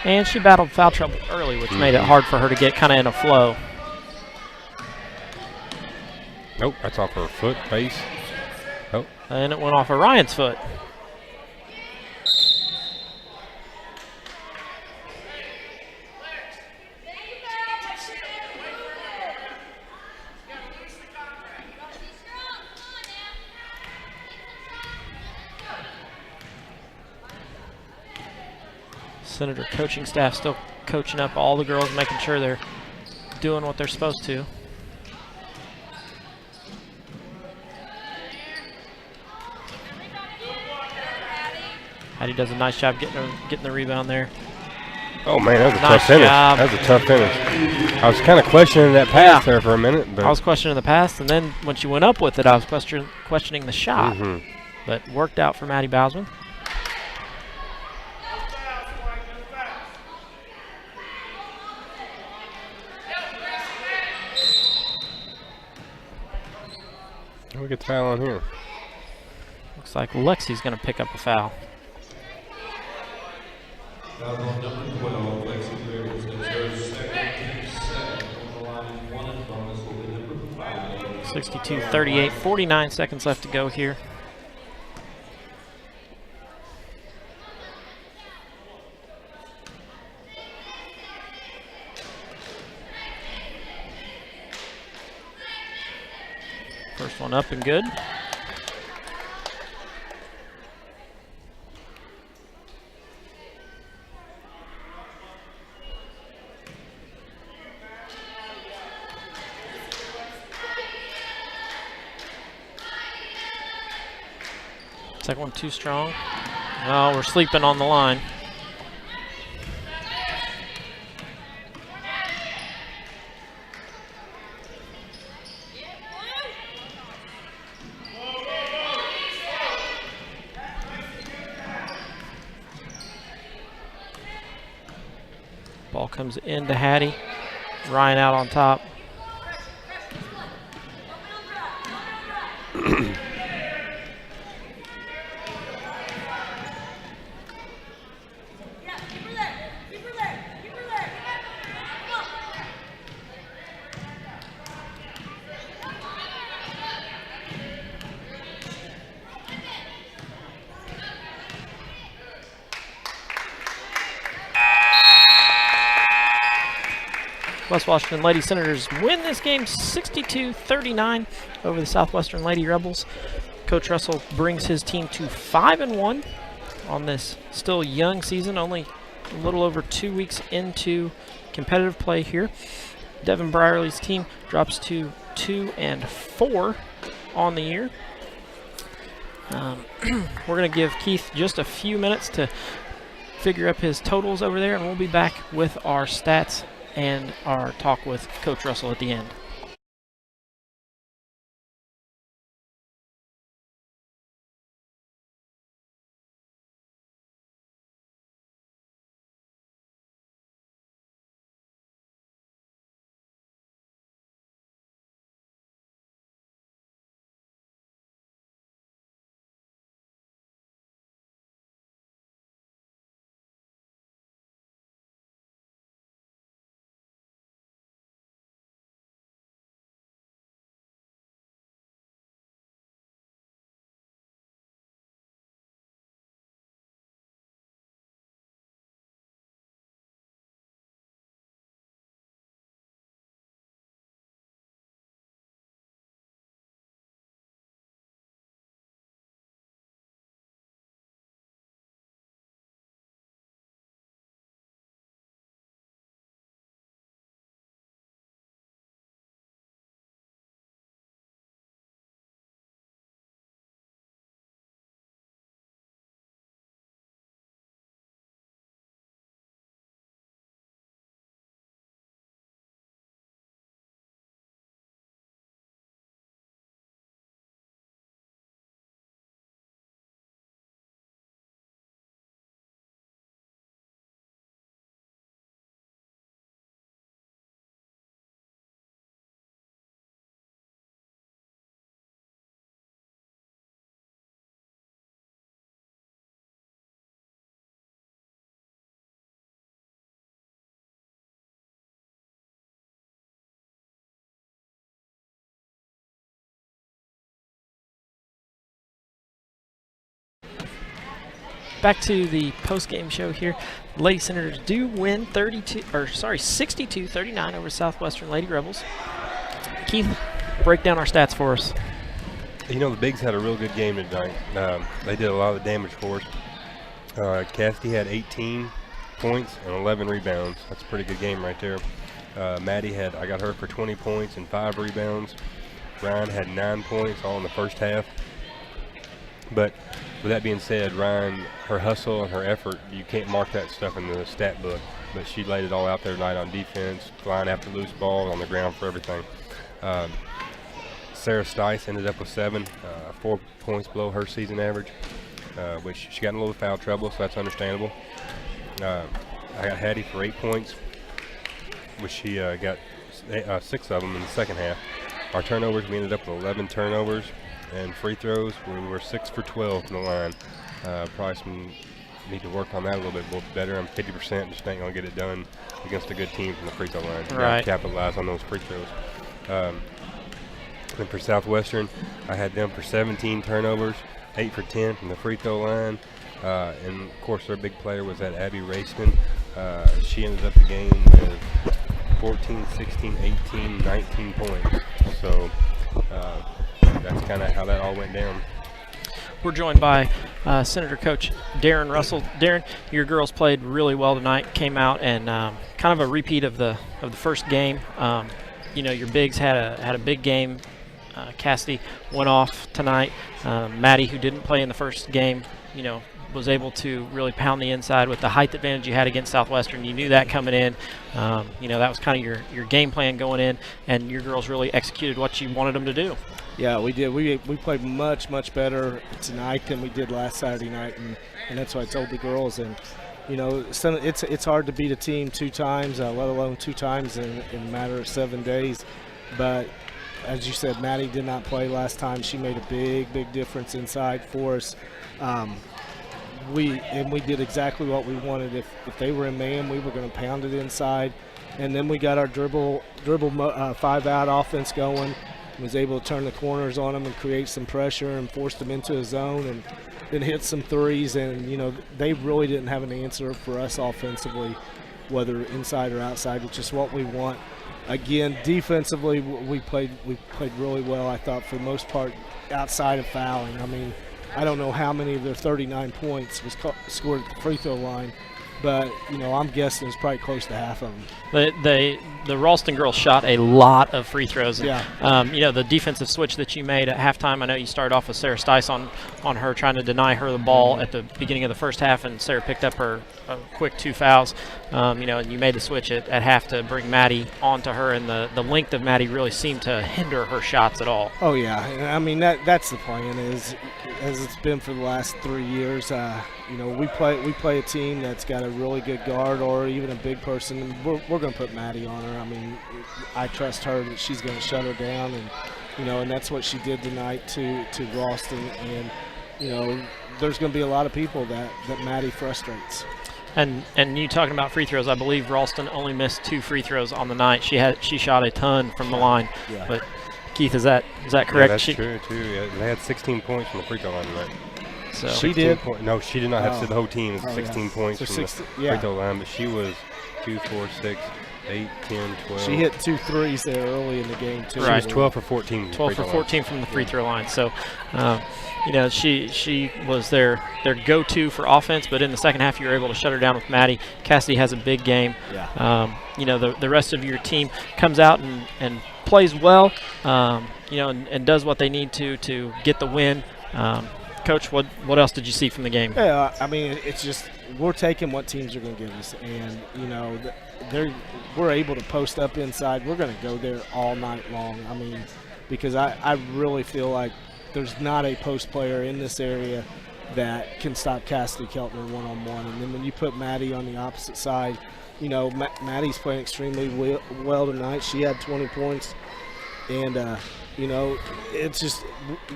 And she battled foul trouble early, which made it hard for her to get kind of in a flow. Nope, that's off her foot, face. Oh. And it went off of Ryan's foot. Senator coaching staff still coaching up all the girls, making sure they're doing what they're supposed to. Hattie does a nice job getting the rebound there. Oh man, that was a tough finish. That was a tough finish. I was kind of questioning that pass there for a minute. But I was questioning the pass, and then when she went up with it, I was questioning the shot. But worked out for Maddie Bowsman. We get the foul on here. Looks like Lexi's going to pick up a foul. Foul on number 12, Lexi Rivers. That's her second, team 7 on the line. 1 and bonus will be number 5. 62-38, 49 seconds left to go here. First one up and good. Second one too strong. Oh, we're sleeping on the line. Ball comes into Hattie. Ryan out on top. West Washington Lady Senators win this game 62-39 over the Southwestern Lady Rebels. Coach Russell brings his team to 5-1 on this still young season, only a little over 2 weeks into competitive play here. Devin Brierly's team drops to 2-4 on the year. We're going to give Keith just a few minutes to figure up his totals over there, and we'll be back with our stats and our talk with Coach Russell at the end. Back to the post-game show here. Lady Senators do win 62-39 over Southwestern Lady Rebels. Keith, break down our stats for us. You know, the Bigs had a real good game tonight. They did a lot of damage for us. Cassidy had 18 points and 11 rebounds. That's a pretty good game right there. Maddie I got her for 20 points and 5 rebounds. Ryan had 9 points all in the first half. But with that being said, Ryan, her hustle and her effort, you can't mark that stuff in the stat book, but she laid it all out there tonight on defense, flying after loose ball, on the ground for everything. Sarah Stice ended up with 7, 4 points below her season average, which she got in a little foul trouble, so that's understandable. I got Hattie for 8 points, which she got 6 of them in the second half. Our turnovers, we ended up with 11 turnovers. And free throws, we were 6 for 12 from the line. Probably need to work on that a little bit better. I'm 50%, just ain't going to get it done against a good team from the free throw line. Right. Capitalize on those free throws. And for Southwestern, I had them for 17 turnovers, 8 for 10 from the free throw line. And, of course, their big player was that Abby Rayston. She ended up the game with 14, 16, 18, 19 points. So that's kind of how that all went down. We're joined by Senator Coach Darren Russell. Darren, your girls played really well tonight. Came out and kind of a repeat of the first game. Your bigs had a big game. Cassidy went off tonight. Maddie, who didn't play in the first game, was able to really pound the inside with the height advantage you had against Southwestern. You knew that coming in. That was kind of your game plan going in, and your girls really executed what you wanted them to do. Yeah, we did. We played much better tonight than we did last Saturday night, and that's what I told the girls. And it's hard to beat a team 2 times, let alone 2 times in a matter of 7 days. But as you said, Maddie did not play last time. She made a big difference inside for us. We did exactly what we wanted. If they were in man, we were going to pound it inside, and then we got our dribble 5-out offense going. Was able to turn the corners on them and create some pressure and force them into a zone and then hit some threes. And they really didn't have an answer for us offensively, whether inside or outside, which is what we want. Again, defensively, we played really well. I thought for the most part, outside of fouling. I mean, I don't know how many of their 39 points was scored at the free throw line, but I'm guessing it's probably close to half of them. The Ralston girls shot a lot of free throws. Yeah. The defensive switch that you made at halftime, I know you started off with Sarah Stice on her, trying to deny her the ball at the beginning of the first half, and Sarah picked up her quick 2 fouls. And you made the switch at half to bring Maddie onto her, and the length of Maddie really seemed to hinder her shots at all. Oh, yeah. I mean, that's the plan, is as it's been for the last 3 years. We play a team that's got a really good guard or even a big person. We're going to put Maddie on her. I mean, I trust her that she's going to shut her down, and that's what she did tonight to Ralston. And there's going to be a lot of people that Maddie frustrates. And you talking about free throws, I believe Ralston only missed 2 free throws on the night. She shot a ton from the line. Yeah. But Keith, is that correct? Yeah, that's true too. Yeah, they had 16 points from the free throw line tonight. So she did. No, she did not have the whole team. 16 points from the free throw line, but she was 2, 4, 6, 8, 10, 12. She hit 2 threes there early in the game too. She was 12 for 14. 12 for 14 from the free throw line. So, she was their go-to for offense, but in the second half you were able to shut her down with Maddie. Cassidy has a big game. Yeah. The rest of your team comes out and plays well, and does what they need to get the win. Coach, what else did you see from the game? Yeah, I mean, it's just we're taking what teams are going to give us, and we're able to post up inside. We're going to go there all night long. I mean, because I really feel like there's not a post player in this area that can stop Cassidy Keltner one-on-one. And then when you put Maddie on the opposite side, Maddie's playing extremely well tonight. She had 20 points, and it's just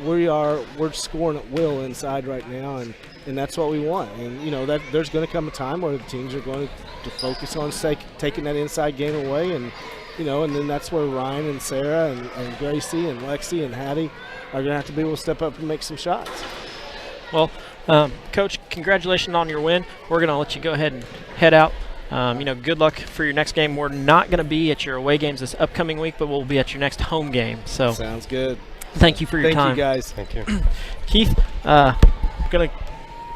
we're scoring at will inside right now, and that's what we want. And that there's going to come a time where the teams are going to focus on taking that inside game away, and and then that's where Ryan and Sarah and Gracie and Lexi and Hattie are going to have to be able to step up and make some shots. Well, Coach, congratulations on your win. We're going to let you go ahead and head out. Good luck for your next game. We're not going to be at your away games this upcoming week, but we'll be at your next home game. So sounds good. Thank you for your time. Thank you, guys. Thank you. Keith, I'm going to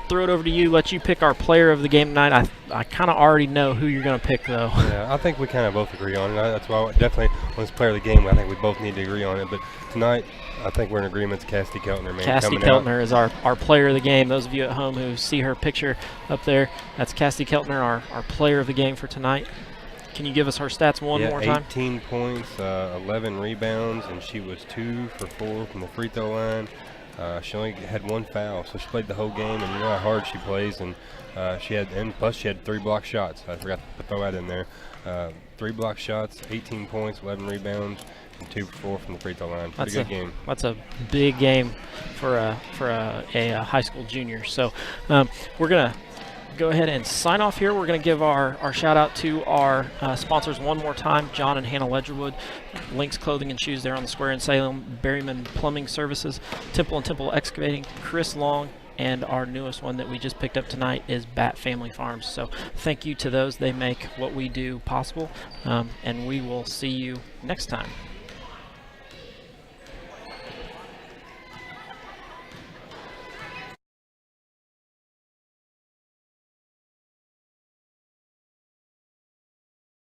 throw it over to you, let you pick our player of the game tonight. I kind of already know who you're going to pick, though. Yeah, I think we kind of both agree on it. That's why definitely on this player of the game, I think we both need to agree on it. But tonight, I think we're in agreement. It's Cassidy Keltner, man. Cassidy Keltner is our player of the game. Those of you at home who see her picture up there, that's Cassidy Keltner, our player of the game for tonight. Can you give us her stats one more time? 18 points, 11 rebounds, and she was 2 for 4 from the free throw line. She only had 1 foul, so she played the whole game, and you know how hard she plays. And plus she had 3 block shots. I forgot to throw that in there. 3 block shots, 18 points, 11 rebounds, and 2 for 4 from the free throw line. Pretty good game. That's a big game for a high school junior. So we're gonna go ahead and sign off here. We're going to give our shout out to our sponsors one more time, John and Hannah Ledgerwood, Lynx Clothing and Shoes there on the square in Salem, Berryman Plumbing Services, Temple and Temple Excavating, Chris Long, and our newest one that we just picked up tonight is Bat Family Farms. So thank you to those. They make what we do possible, and we will see you next time.